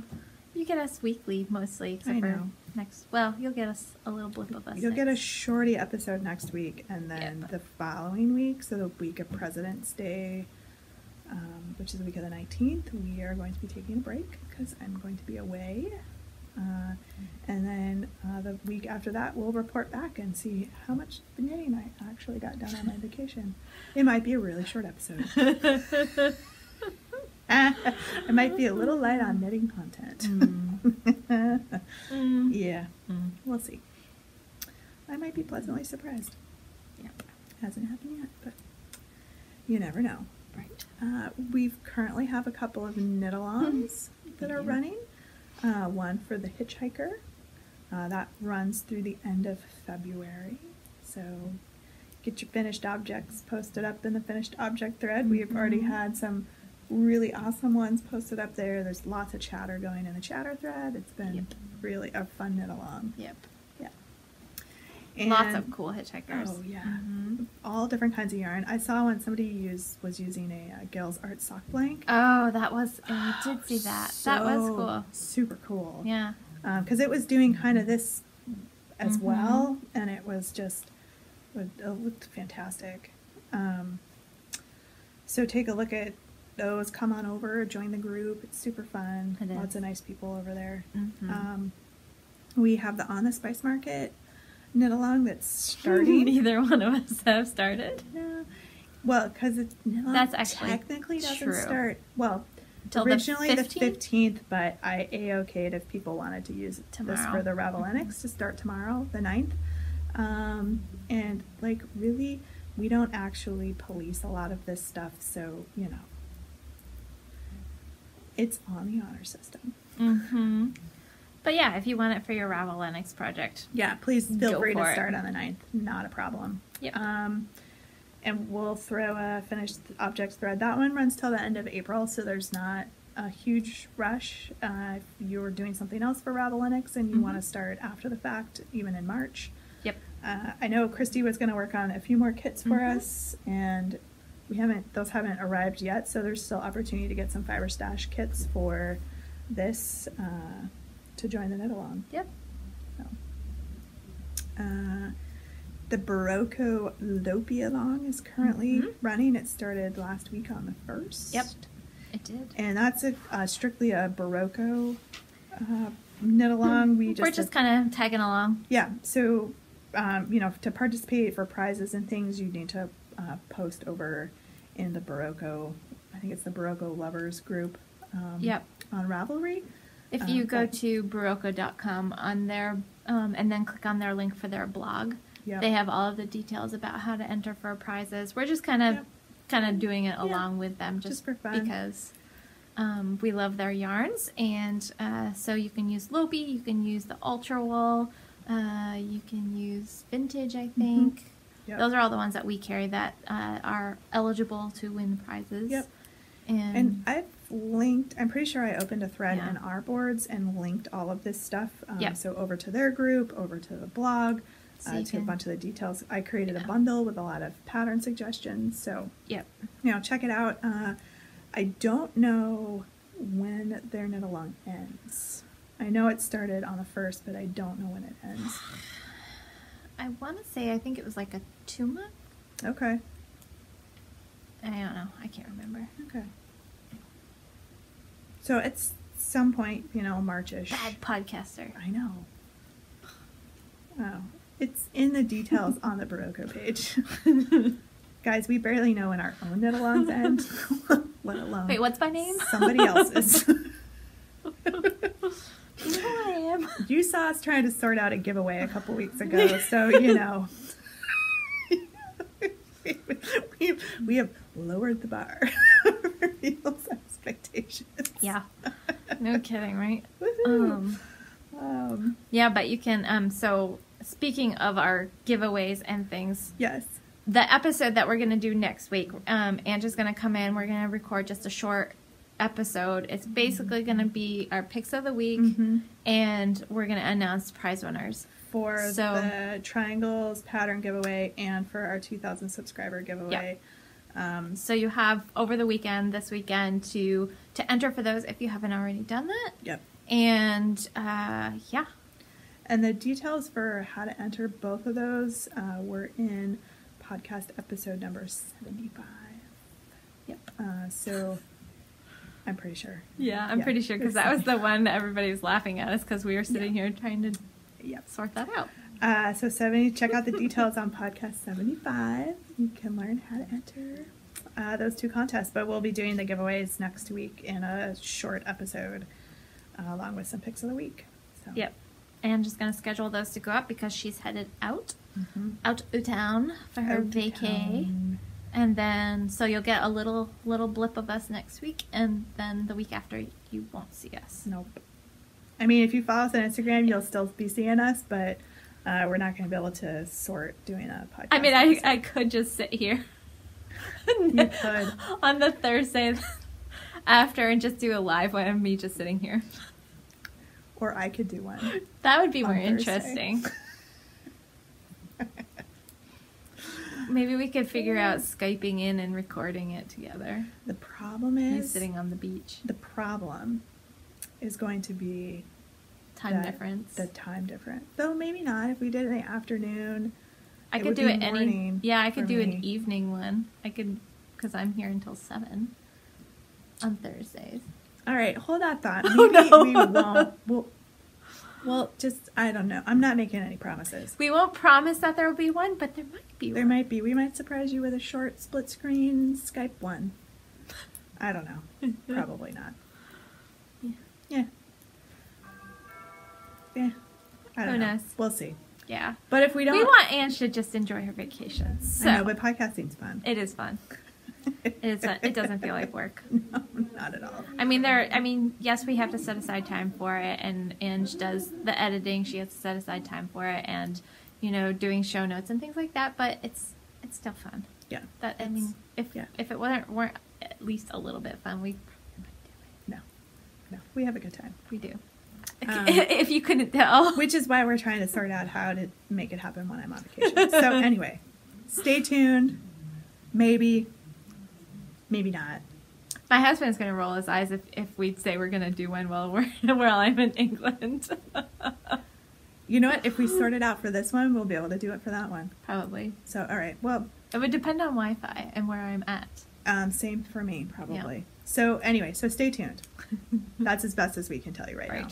you get us weekly mostly, except for next. Well, you'll get us a little blip of us. You'll get a shorty episode next week, and then Yep. the following week, so the week of President's Day, which is the week of the 19th, we are going to be taking a break because I'm going to be away. And then the week after that, we'll report back and see how much knitting I actually got done on my vacation. It might be a really short episode. I might be a little light on knitting content. Yeah, we'll see. I might be pleasantly surprised. Yeah. Hasn't happened yet, but you never know. Right. We currently have a couple of knit-alongs that are running. One for the Hitchhiker. That runs through the end of February. So get your finished objects posted up in the finished object thread. We've already had some really awesome ones posted up there. There's lots of chatter going in the chatter thread. It's been really a fun knit-along. Yep. Yeah. And lots of cool hitchhikers. Oh, yeah. All different kinds of yarn. I saw one somebody was using a Gil's Art sock blank. Oh, that was, I did see that. That was cool. Super cool. Yeah. Because it was doing kind of this as well, and it was just, it looked fantastic. So take a look at those. Come on over, join the group. It's super fun. It is. Lots of nice people over there. We have the On the Spice Market knit-along that's starting. Neither one of us have started. No. Well, because it's that's actually technically doesn't true. Start, well, till originally the 15th, but I A-okayed if people wanted to use this for the Ravellenics to start tomorrow, the 9th. And, like, really, we don't actually police a lot of this stuff, so, you know, it's on the honor system. But yeah, if you want it for your Ravellenics project, yeah, please feel free to for it. start on the 9th. Not a problem. Yep. And we'll throw a finished objects thread. That one runs till the end of April, so there's not a huge rush. If you're doing something else for Ravellenics and you want to start after the fact, even in March. Yep. I know Christy was going to work on a few more kits for us, and those haven't arrived yet, so there's still opportunity to get some Fiber Stash kits for this to join the knit-along. Yep. So. The Barocco Lopi-along is currently running. It started last week on the 1st. Yep, it did. And that's strictly a Barocco knit-along. We're just kind of tagging along. Yeah, so, you know, to participate for prizes and things, you need to post over in the Barocco, I think it's the Barocco Lovers group on Ravelry. If you go to barocco.com on their, and then click on their link for their blog, they have all of the details about how to enter for prizes. We're just kind of doing it along with them just for fun. Because we love their yarns, and so you can use Lopi, you can use the Ultra Wool, you can use Vintage, I think. Those are all the ones that we carry that are eligible to win prizes. And I've linked, I'm pretty sure I opened a thread in our boards and linked all of this stuff. So over to their group, over to the blog, to a bunch of the details. I created a bundle with a lot of pattern suggestions. So, you know, check it out. I don't know when their knit-along ends. I know it started on the 1st, but I don't know when it ends. I want to say, I think it was like a 2-month. Okay. I don't know. I can't remember. Okay. So it's some point, you know, March-ish. Bad podcaster. I know. Oh, it's in the details on the Barocco page. Guys, we barely know when our own knit-alongs end, let alone. Wait, what's my name? Somebody else's. You know who I am. You saw us trying to sort out a giveaway a couple weeks ago, so you know. we have lowered the bar for people's expectations. Yeah. No kidding, right? Yeah, but you can, so speaking of our giveaways and things. Yes. The episode that we're going to do next week, Angie's going to come in. We're going to record just a short episode, it's basically going to be our picks of the week, and we're going to announce prize winners. For the triangles pattern giveaway and for our 2,000 subscriber giveaway. Yep. So you have over the weekend, this weekend, to enter for those if you haven't already done that. Yep. And yeah. And the details for how to enter both of those were in podcast episode number 75. Yep. So I'm pretty sure. Yeah, I'm pretty sure, because that was the one that everybody was laughing at us because we were sitting here trying to sort that out. So check out the details on podcast 75. You can learn how to enter those two contests, but we'll be doing the giveaways next week in a short episode along with some picks of the week. So. Yep. And I'm just going to schedule those to go up because she's headed out of town for her vacay. And then, so you'll get a little blip of us next week, and then the week after you won't see us. Nope. I mean, if you follow us on Instagram, you'll still be seeing us, but we're not going to be able to sort doing a podcast. I mean, I could just sit here. You could. On the Thursday after and just do a live one of me just sitting here. Or I could do one. That would be more interesting. Maybe we could figure out Skyping in and recording it together. The problem is... You sitting on the beach. The problem is going to be... Time difference. The time difference. Though maybe not. If we did it in the afternoon... I could do it any... Yeah, I could do an evening one. I could... Because I'm here until 7 on Thursdays. All right, hold that thought. Maybe we won't. Well, just, I don't know. I'm not making any promises. We won't promise that there will be one, but there might be one. There might be. We might surprise you with a short split screen Skype one. I don't know. Probably not. Yeah. I don't know. We'll see. Yeah. But if we don't... We want Ange to just enjoy her vacation. So. I know, but podcasting's fun. It is fun. It is fun. It doesn't feel like work. No, not at all. I mean, yes, we have to set aside time for it, and Ange does the editing. She has to set aside time for it, and doing show notes and things like that. But it's still fun. Yeah. If it weren't at least a little bit fun, we probably might do it. No, we have a good time. We do. If you couldn't tell. Which is why we're trying to sort out how to make it happen when I'm on vacation. So anyway, stay tuned. Maybe not. My husband's going to roll his eyes if we'd say we're going to do one while I'm in England. You know what? If we sort it out for this one, we'll be able to do it for that one. Probably. So, all right. Well, it would depend on Wi-Fi and where I'm at. Same for me, probably. Yeah. So anyway, so stay tuned. That's as best as we can tell you right now.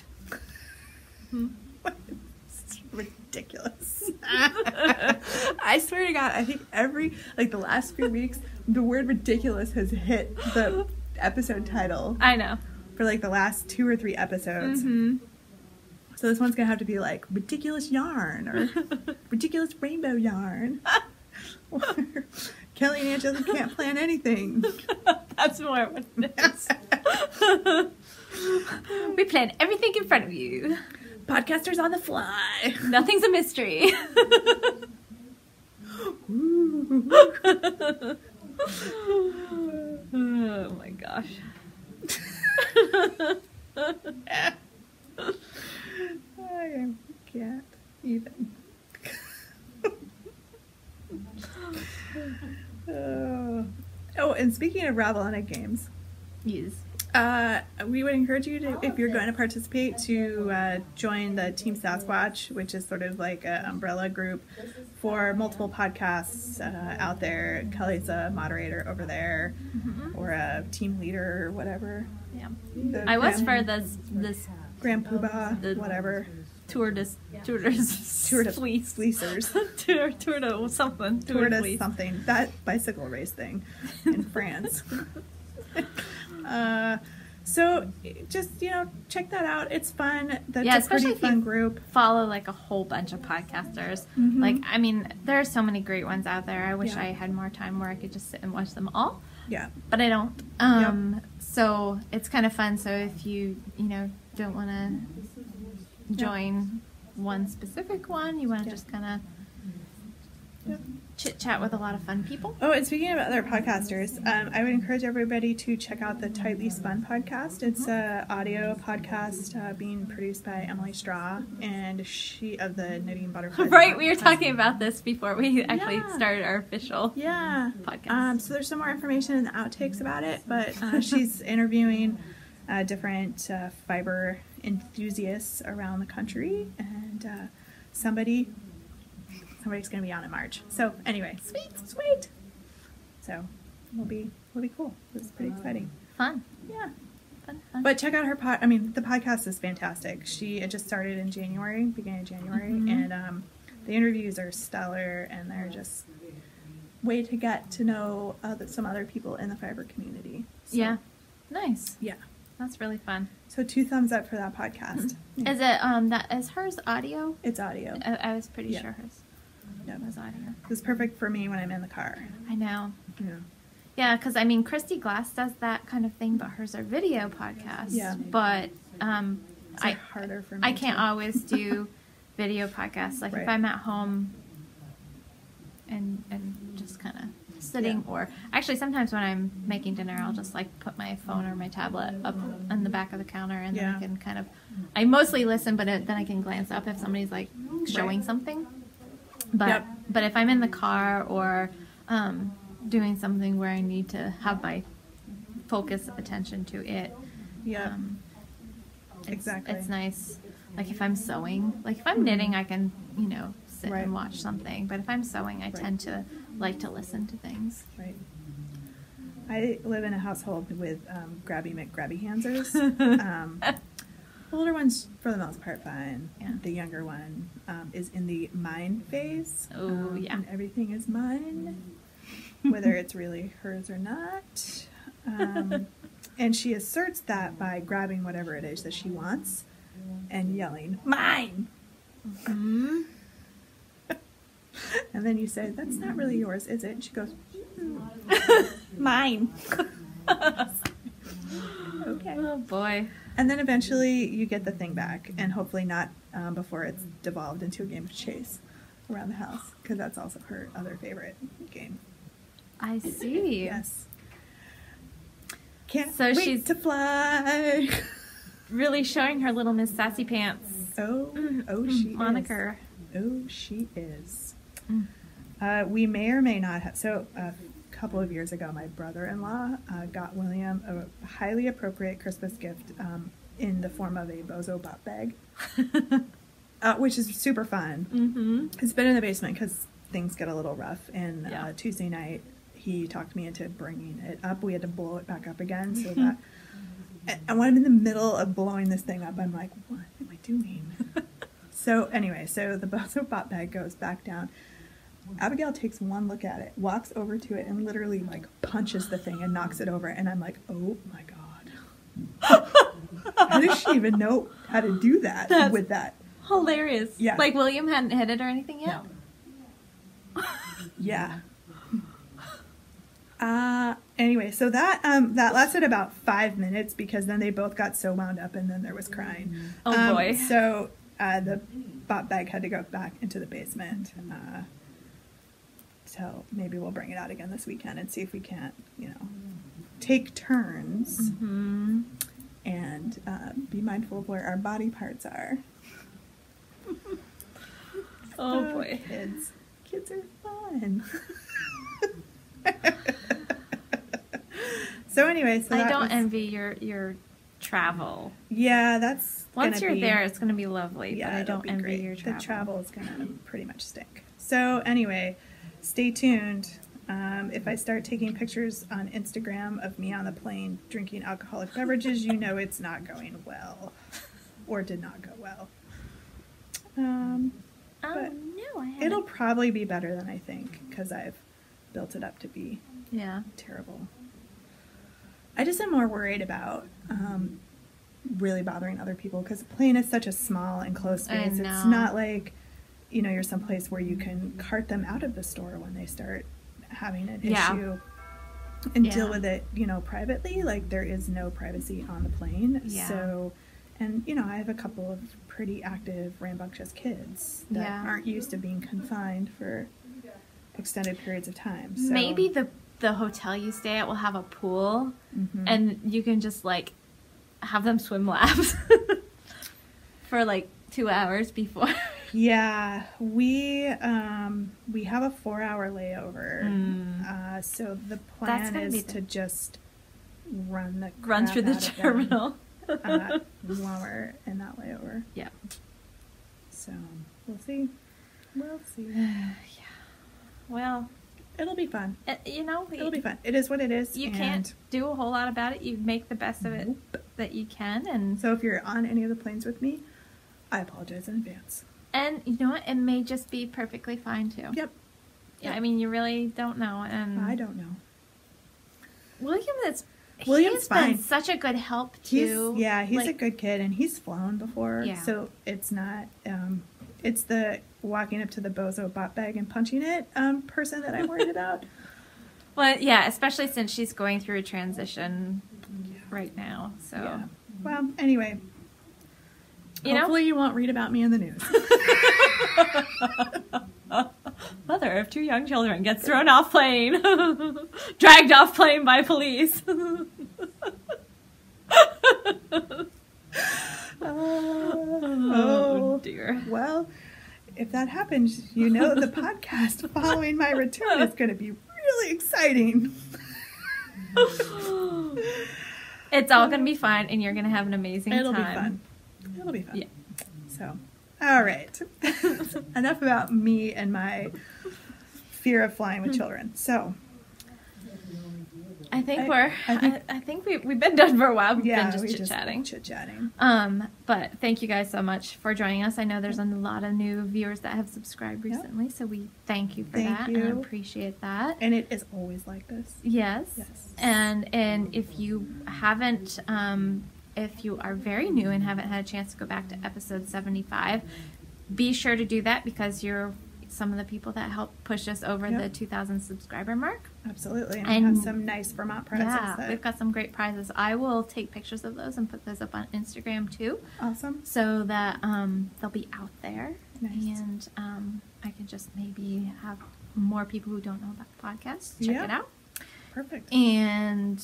It's ridiculous. I swear to God, I think the last few weeks, the word ridiculous has hit the episode title. I know. For the last 2 or 3 episodes. So this one's going to have to be ridiculous yarn or ridiculous rainbow yarn. Or Kelly and Angela can't plan anything. That's more what it is. We plan everything in front of you. Podcasters on the fly. Nothing's a mystery. Oh my gosh. I can't even. Oh, and speaking of Ravellenics games. Yes. We would encourage you to, if you're going to participate, to join the Team Sasquatch, which is sort of like an umbrella group for multiple podcasts out there. Kelly's a moderator over there, or a team leader or whatever. Yeah, I was for this Grand Poobah, whatever. Tour de fleecers. Tour de something. Tour de something. That bicycle race thing in France. So just, check that out. It's fun. That's a pretty fun group. Follow a whole bunch of podcasters. There are so many great ones out there. I wish I had more time where I could just sit and watch them all. Yeah. But I don't. So it's kind of fun. So if you, don't want to join one specific one, you want to just kind of chit chat with a lot of fun people. Oh, and speaking of other podcasters, I would encourage everybody to check out the Tightly Spun podcast. It's an audio podcast being produced by Emily Straw, and she of the Knitting Butterfly. Right, we were talking about this before we actually started our official podcast. So there's some more information in the outtakes about it, but she's interviewing different fiber enthusiasts around the country, and somebody's going to be on in March. So anyway, sweet. So it'll be cool. It's pretty exciting. Fun. Yeah. Fun. But check out her the podcast is fantastic. It just started in beginning of January, and the interviews are stellar, and they're just way to get to know some other people in the fiber community. So, yeah. Nice. Yeah. That's really fun. So 2 thumbs up for that podcast. Yeah. Is it is hers audio? It's audio. I was pretty sure hers was audio. It's perfect for me when I'm in the car. I know. Yeah. Yeah, because I mean, Christy Glass does that kind of thing, but hers are video podcasts. Yeah. But It's harder for me. I can't always do video podcasts. Like if I'm at home and just kind of sitting, or actually sometimes when I'm making dinner, I'll just like put my phone or my tablet up on the back of the counter, and then I can kind of, I mostly listen, but then I can glance up if somebody's like showing something. But but if I'm in the car or doing something where I need to have my focus attention to it, exactly. It's nice. Like if I'm sewing, like if I'm knitting, I can sit and watch something. But if I'm sewing, I tend to like to listen to things. Right. I live in a household with grabby McGrabby-handsers. The older one's, for the most part, fine. Yeah. The younger one is in the mine phase. Oh, yeah. And everything is mine, whether it's really hers or not. And she asserts that by grabbing whatever it is that she wants and yelling, "Mine!" Mm-hmm. And then you say, "That's not really yours, is it?" And she goes, "Mine." Okay. Oh boy. And then eventually you get the thing back, and hopefully not before it's devolved into a game of chase around the house, because that's also her other favorite game. I see. Yes. Can't So wait she's to fly. really showing her little Miss Sassy Pants She moniker. Oh, she is. Mm. We may or may not have. So a couple of years ago, my brother-in-law got William a highly appropriate Christmas gift in the form of a Bozo Bop bag, which is super fun. Mm-hmm. It's been in the basement because things get a little rough. And Yeah. Tuesday night, he talked me into bringing it up. We had to blow it back up again so that. And when I'm in the middle of blowing this thing up, I'm like, what am I doing? So anyway, the Bozo Bop bag goes back down. Abigail takes one look at it, walks over to it, and literally like punches the thing and knocks it over. And I'm like, oh my God. How does she even know how to do that with that? Hilarious. Yeah. Like William hadn't hit it or anything yet? No. Yeah. Anyway, so that lasted about 5 minutes, because then they both got so wound up, and then there was crying. Oh boy. So the bop bag had to go back into the basement. So maybe we'll bring it out again this weekend and see if we can't, take turns and be mindful of where our body parts are. Oh boy. Kids are fun. So anyway, I don't envy your travel. Yeah, that's once you're there, it's going to be lovely. Yeah, but I don't envy great. your travel. The travel is going to pretty much stink. So anyway, stay tuned. If I start taking pictures on Instagram of me on the plane drinking alcoholic beverages, it's not going well, or did not go well. But no, I haven't. it'll probably be better than I think, because I've built it up to be terrible. I just am more worried about really bothering other people, because the plane is such a small enclosed space. It's not like you're someplace where you can cart them out of the store when they start having an issue and deal with it privately. Like, there is no privacy on the plane. So, and I have a couple of pretty active, rambunctious kids that aren't used to being confined for extended periods of time. So. Maybe the hotel you stay at will have a pool, and you can just like have them swim laps for like 2 hours before. Yeah, we have a 4-hour layover. So the plan is to just run through the terminal while we're in that layover. Yeah. So we'll see. Yeah. Well, it'll be fun. It'll be fun. It is what it is. You can't do a whole lot about it. You make the best of it that you can. And so if you're on any of the planes with me, I apologize in advance. And you know what? It may just be perfectly fine too. Yep. Yeah, I mean, you really don't know. And I don't know. William's fine. Been such a good help too. He's a good kid, and he's flown before. Yeah. So it's not. It's the walking up to the bozo bot bag and punching it person that I'm worried about. Well, yeah, especially since she's going through a transition right now. So. Yeah. Well, anyway. Hopefully you won't read about me in the news. Mother of 2 young children gets thrown off plane. Dragged off plane by police. Oh dear. Well, if that happens, the podcast following my return is going to be really exciting. It's all going to be fine, and you're going to have an amazing time. It'll be fun. Yeah. So, all right. Enough about me and my fear of flying with children. So, I think we've been done for a while. We've been just chit-chatting. But thank you guys so much for joining us. I know there's a lot of new viewers that have subscribed recently, so we thank you for that. And I appreciate that. And it is always like this. Yes. And if you haven't, if you are very new and haven't had a chance to go back to episode 75, be sure to do that because you're some of the people that helped push us over the 2,000 subscriber mark. Absolutely. And we have some nice Vermont prizes. Yeah, we've got some great prizes. I will take pictures of those and put those up on Instagram too. Awesome. So that they'll be out there. Nice. And I can just maybe have more people who don't know about the podcast check it out. Perfect. And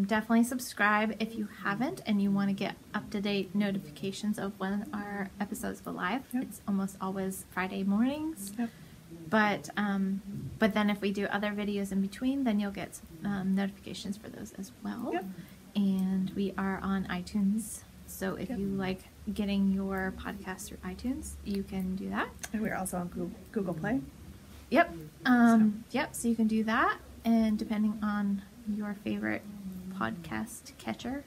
definitely subscribe if you haven't and you want to get up-to-date notifications of when our episodes go live. It's almost always Friday mornings. But then if we do other videos in between, then you'll get notifications for those as well. And we are on iTunes, so if you like getting your podcast through iTunes, you can do that. And we're also on Google Play. So you can do that, and depending on your favorite podcast catcher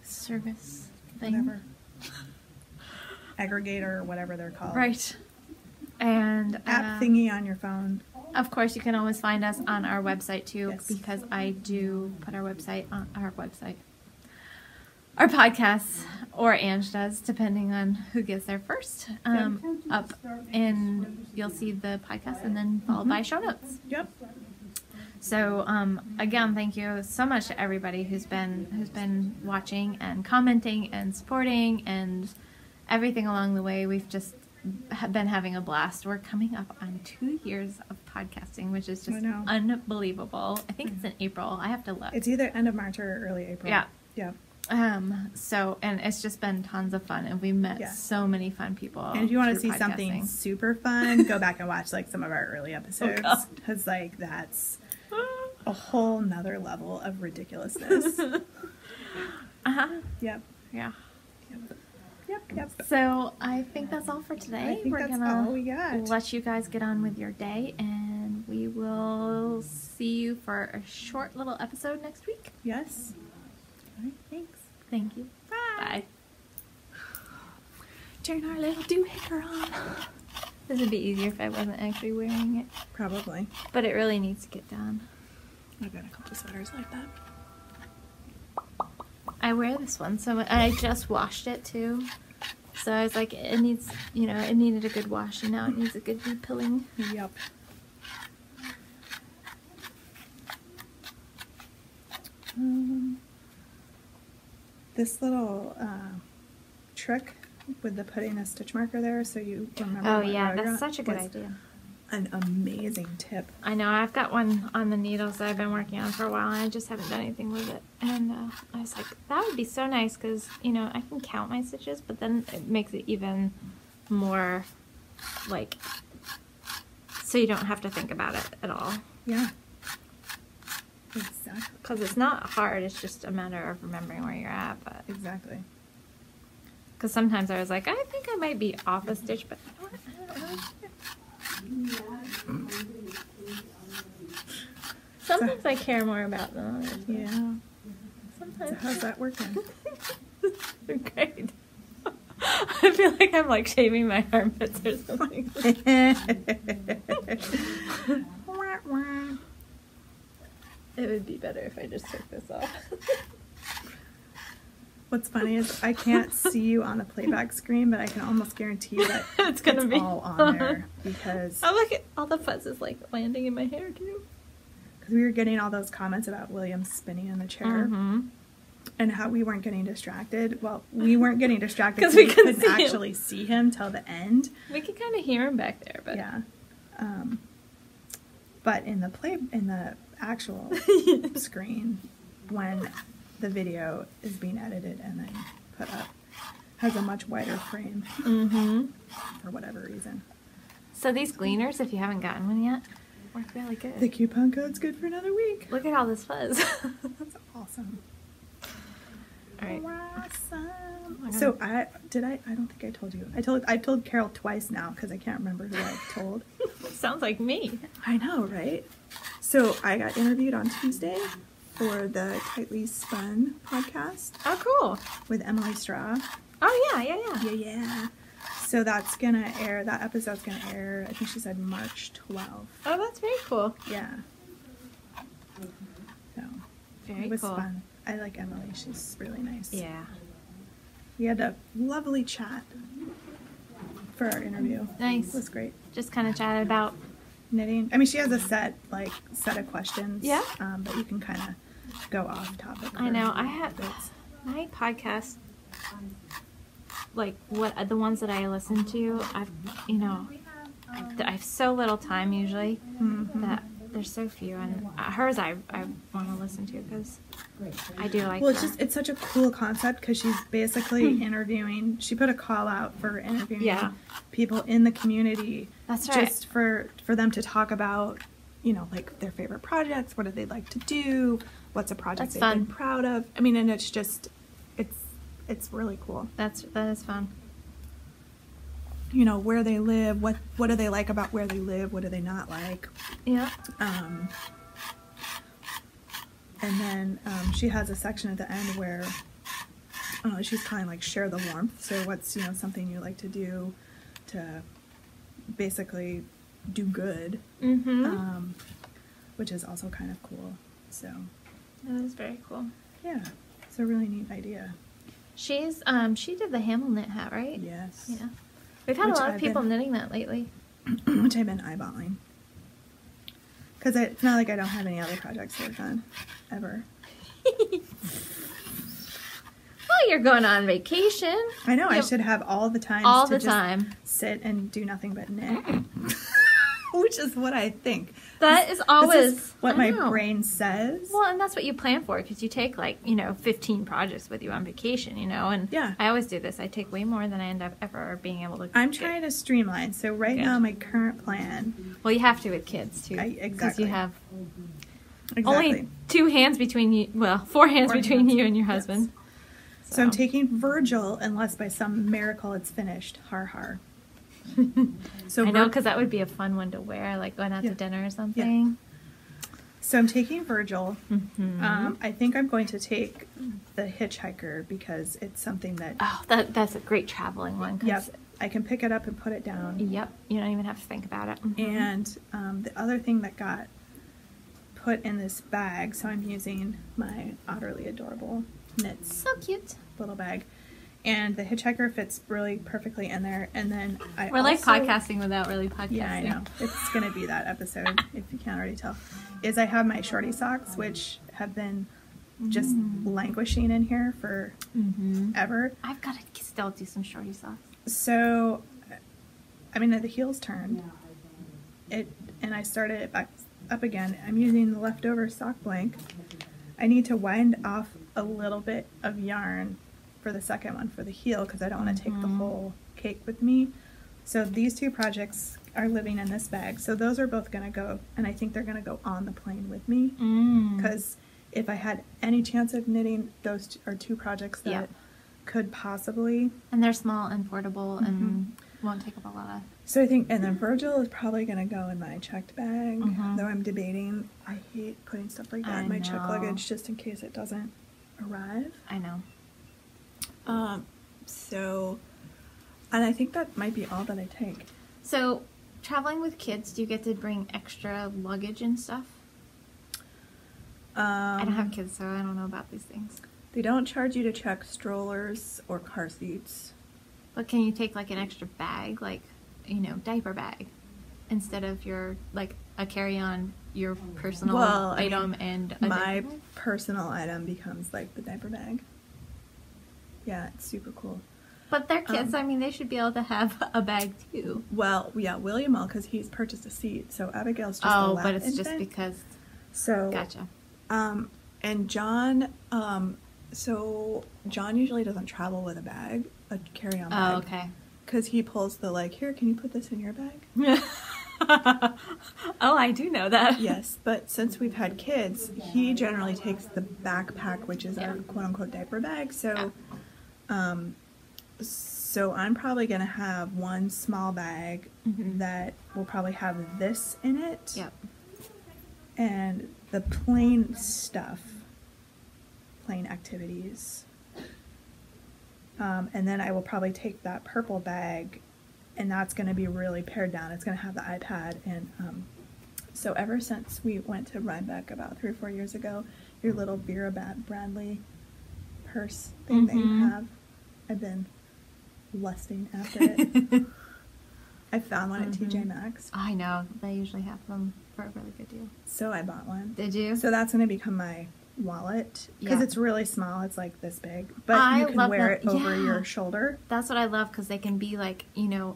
service thing, whatever, aggregator or whatever they're called, right? And app thingy on your phone. Of course, you can always find us on our website too, because I do put our website on our podcasts, or Ange does, depending on who gets there first, up, and you'll see the podcast, and then followed by show notes. So again, thank you so much to everybody who's been watching and commenting and supporting and everything along the way. We've just been having a blast. We're coming up on 2 years of podcasting, which is just unbelievable. I think it's in April. I have to look. It's either end of March or early April. Yeah. So, and it's just been tons of fun, and we met so many fun people. And if you want to see something super fun, go back and watch some of our early episodes, because that's a whole nother level of ridiculousness. Yep. So I think that's all for today. We're gonna let you guys get on with your day, and we will see you for a short little episode next week. Yes. All right, thanks. Thank you. Bye. Turn our little doohickey on. This would be easier if I wasn't actually wearing it. Probably. But it really needs to get done. I've got a couple sweaters like that. I wear this one, so I just washed it too. So I was like, it needs, it needed a good wash, and now it needs a good repilling. Yep. This little trick with the putting a stitch marker there so you remember. Oh what yeah, row you're that's on such a good was idea. An amazing tip. I know, I've got one on the needles that I've been working on for a while and I just haven't done anything with it. And I was like, that would be so nice because, you know, I can count my stitches, but then it makes it even more, like, so you don't have to think about it at all. Yeah. Exactly. Because it's not hard, it's just a matter of remembering where you're at. But Exactly. because sometimes I was like, I think I might be off a stitch, but you know what? I don't know. Sometimes I care more about them. Others, but Yeah. sometimes. So how's that working? Great. I feel like I'm like shaving my armpits or something. It would be better if I just took this off. What's funny is I can't see you on the playback screen, but I can almost guarantee you that It's gonna be all on there because Oh, look at all the fuzz is like landing in my hair too. we were getting all those comments about William spinning in the chair and how we weren't getting distracted. Well, we weren't getting distracted 'Cause because we we couldn't couldn't see him. actually see him till the end. We can kind of hear him back there, but Yeah. But in the actual screen, when the video is being edited and then put up, has a much wider frame for whatever reason. So these gleaners, if you haven't gotten one yet, work really good. The coupon code's good for another week. Look at all this fuzz. That's awesome. All right. Awesome. So I don't think I told you. I told Carol twice now because I can't remember who I told. Sounds like me. I know, right? So I got interviewed on Tuesday for the Tightly Spun podcast Oh, cool. with Emily Straw. Oh, yeah. Yeah. So that's gonna air. That episode's gonna air. I think she said March 12th. Oh, that's very cool. Yeah. So Very it was cool. fun. I like Emily. She's really nice. Yeah. We had a lovely chat for our interview. Nice. It was great. Just kind of chatted about. Knitting. I mean, she has a set of questions. Yeah. But you can kind of go off topic. I know. for I have bits. my podcast. Like what the ones that I listen to, I have so little time usually that there's so few, and hers I want to listen to because I do like. Well, her. it's such a cool concept because she's basically interviewing. She put a call out for interviewing people in the community. That's right. Just for them to talk about, like their favorite projects. What do they like to do? What's a project That's they've been fun. proud of? I mean, and it's just, it's really cool. that is fun. Where they live, what do they like about where they live, what do they not like. Yeah. And then she has a section at the end where she's kind of like share the warmth. So what's something you like to do to basically do good, which is also kind of cool. So That is very cool. yeah, it's a really neat idea. She's she did the Hamel knit hat, right? Yes. Yeah. We've had Which a lot of I've people been- knitting that lately. Which I've been eyeballing. Because it's not like I don't have any other projects to work on, ever. Well, you're going on vacation. I know, I Yep. should have all the time All to the just time. sit and do nothing but knit. Which is what I think. That is This always is what I my know. brain says. Well, and that's what you plan for because you take 15 projects with you on vacation, and Yeah. I always do this. I take way more than I end up ever being able to. I'm get. trying to streamline. So right Good. now, my current plan. Well, you have to with kids too. Because exactly. you have Exactly. only 2 hands between you. Well, 4 hands 4 between hands. you and your Yes. husband. So I'm taking Virgil, unless by some miracle it's finished. Har har. So I know, because that would be a fun one to wear, like going out Yeah. to dinner or something. So I'm taking Virgil. Mhm. I think I'm going to take the Hitchhiker because it's something that. Oh, that's a great traveling one. 'Cause- Yep. I can pick it up and put it down. Yep. You don't even have to think about it. Mhm. And the other thing that got put in this bag, so I'm using my utterly adorable knits So cute. little bag, and the Hitchhiker fits really perfectly in there. And then We're like podcasting without really podcasting. Yeah, I know. It's going to be that episode, if you can't already tell. Is I have my shorty socks, which have been just languishing in here for ever. I've got to still do some shorty socks. So, I mean, the heel's turned. And I started it back up again. I'm using the leftover sock blank. I need to wind off a little bit of yarn for the second one for the heel because I don't want to take the whole cake with me. So these two projects are living in this bag. So those are both going to go, and I think they're going to go on the plane with me. Because if I had any chance of knitting, those are two projects that could possibly. And they're small and portable and won't take up a lot of. So I think, and then Virgil is probably going to go in my checked bag, though I'm debating. I hate putting stuff like that in my check luggage just in case it doesn't arrive. I know. So, and I think that might be all that I take. So, traveling with kids, do you get to bring extra luggage and stuff? I don't have kids, so I don't know about these things. They don't charge you to check strollers or car seats. But can you take like an extra bag, like, you know, diaper bag, instead of your, like, a carry-on, your personal item and a my personal item becomes like the diaper bag. Yeah, it's super cool. But they're kids, I mean, they should be able to have a bag too. Well, yeah, William will, because he's purchased a seat, so Abigail's just a lap but it's infant. just because. So Gotcha. And John, so John usually doesn't travel with a bag, a carry-on bag. Oh, okay. Because he pulls the, like, here, can you put this in your bag? Oh, I do know that. Yes, but since we've had kids, he generally takes the backpack, which is our quote-unquote diaper bag. So, so I'm probably going to have one small bag that will probably have this in it. Yep. And the plain stuff, plain activities. And then I will probably take that purple bag, and that's going to be really pared down. It's going to have the iPad. And so ever since we went to Rhinebeck about 3 or 4 years ago, your little Vera Bradley purse thing that you have, I've been lusting after it. I found one at TJ Maxx. I know. They usually have them for a really good deal. So I bought one. Did you? So that's going to become my wallet because it's really small. It's like this big, but you can wear it over your shoulder. That's what I love, because they can be like, you know,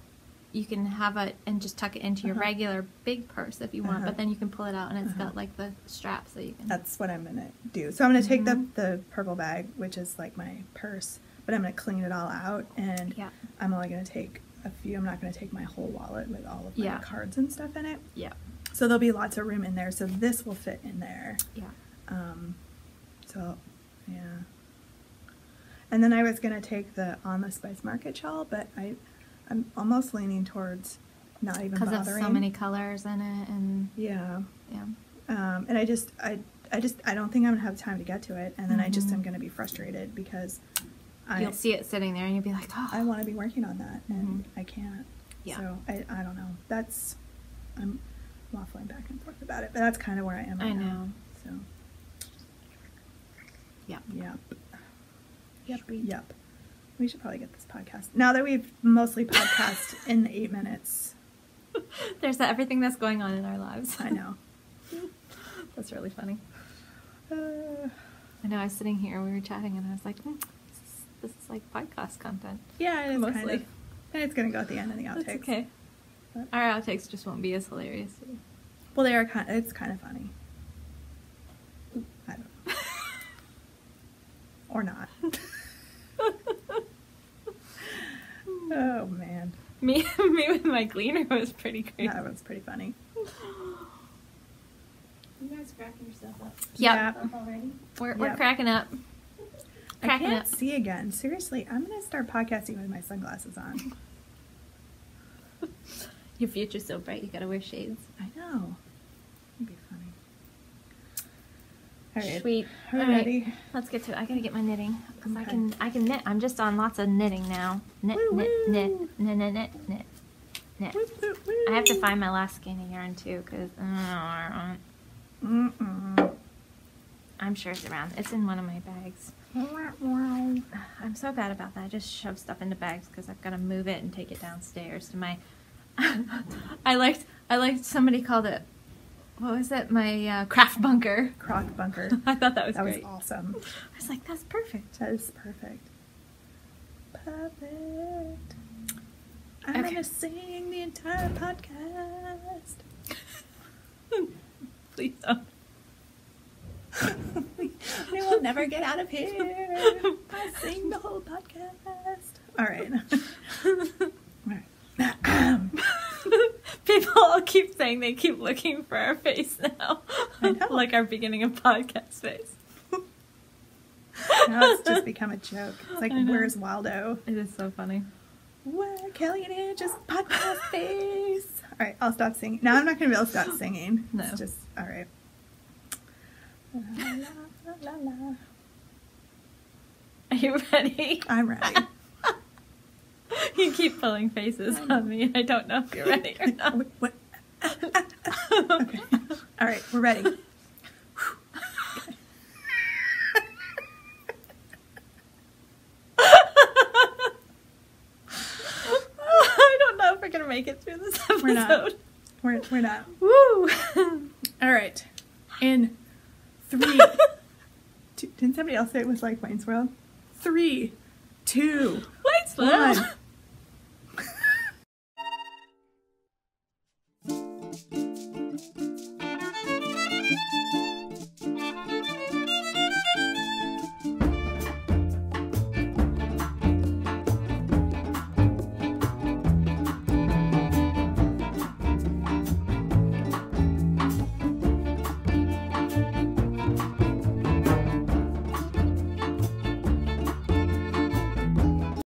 you can have it and just tuck it into your regular big purse if you want, but then you can pull it out and it's got like the strap, so you can. That's what I'm gonna do. So I'm gonna take the purple bag, which is like my purse, but I'm gonna clean it all out, and I'm only gonna take a few. I'm not gonna take my whole wallet with all of my cards and stuff in it. Yeah. So there'll be lots of room in there. So this will fit in there. Yeah. So, yeah. And then I was going to take the On the Spice Market shawl, but I'm almost leaning towards not even bothering. Because of so many colors in it, and yeah. Yeah. And I don't think I'm going to have time to get to it, and then I just am going to be frustrated because you'll see it sitting there and you'll be like, oh. I want to be working on that, and I can't. Yeah. So I don't know. I'm waffling back and forth about it, but that's kind of where I am right now. I know. So. Yep. We should probably get this podcast. Now that we've mostly podcast in the 8 minutes. There's everything that's going on in our lives. I know. That's really funny. I know, I was sitting here, we were chatting, and I was like, this is like podcast content. Yeah, it is mostly. kind of. And it's going to go at the end of the outtakes. That's okay. But our outtakes just won't be as hilarious. well, it's kind of funny. I don't know. Or not. Oh, man. Me with my cleaner was pretty great. That was pretty funny. You guys cracking yourself up? Yep. Already? We're cracking up. I can't see again. Seriously, I'm going to start podcasting with my sunglasses on. Your future's so bright, you gotta wear shades. I know. It'd be funny. All right. Sweet. Are we ready? Let's get to it. I gotta get my knitting, because I can knit. I'm just on lots of knitting now. Knit. I have to find my last skein of yarn too, because I'm sure it's around. It's in one of my bags. I'm so bad about that. I just shove stuff into bags because I've got to move it and take it downstairs to my. I liked somebody called it what was it? My craft bunker. Croc bunker. I thought that was That great. was awesome. I was like, that's perfect. That is perfect. Perfect. I'm Okay. gonna sing the entire podcast. Please don't. We will never get out of here. I'll sing the whole podcast. All right. All right. People all keep saying they keep looking for our face now. I know. Like our beginning of podcast face. Now it's just become a joke. It's like, I know. where's Waldo? It is so funny. What? Kelly and Angela's podcast face. All right, I'll stop singing. Now I'm not going to be able to stop singing. No. It's just, all right. La, la, la, la. Are you ready? I'm ready. You keep pulling faces on me. I don't know if you're ready or not. Wait, what? Okay. All right, we're ready. I don't know if we're gonna make it through this episode. We're not. We're not. Woo! All right. In 3, 2, didn't somebody else say it was like Wayne's World? 3, 2, Wait, 1.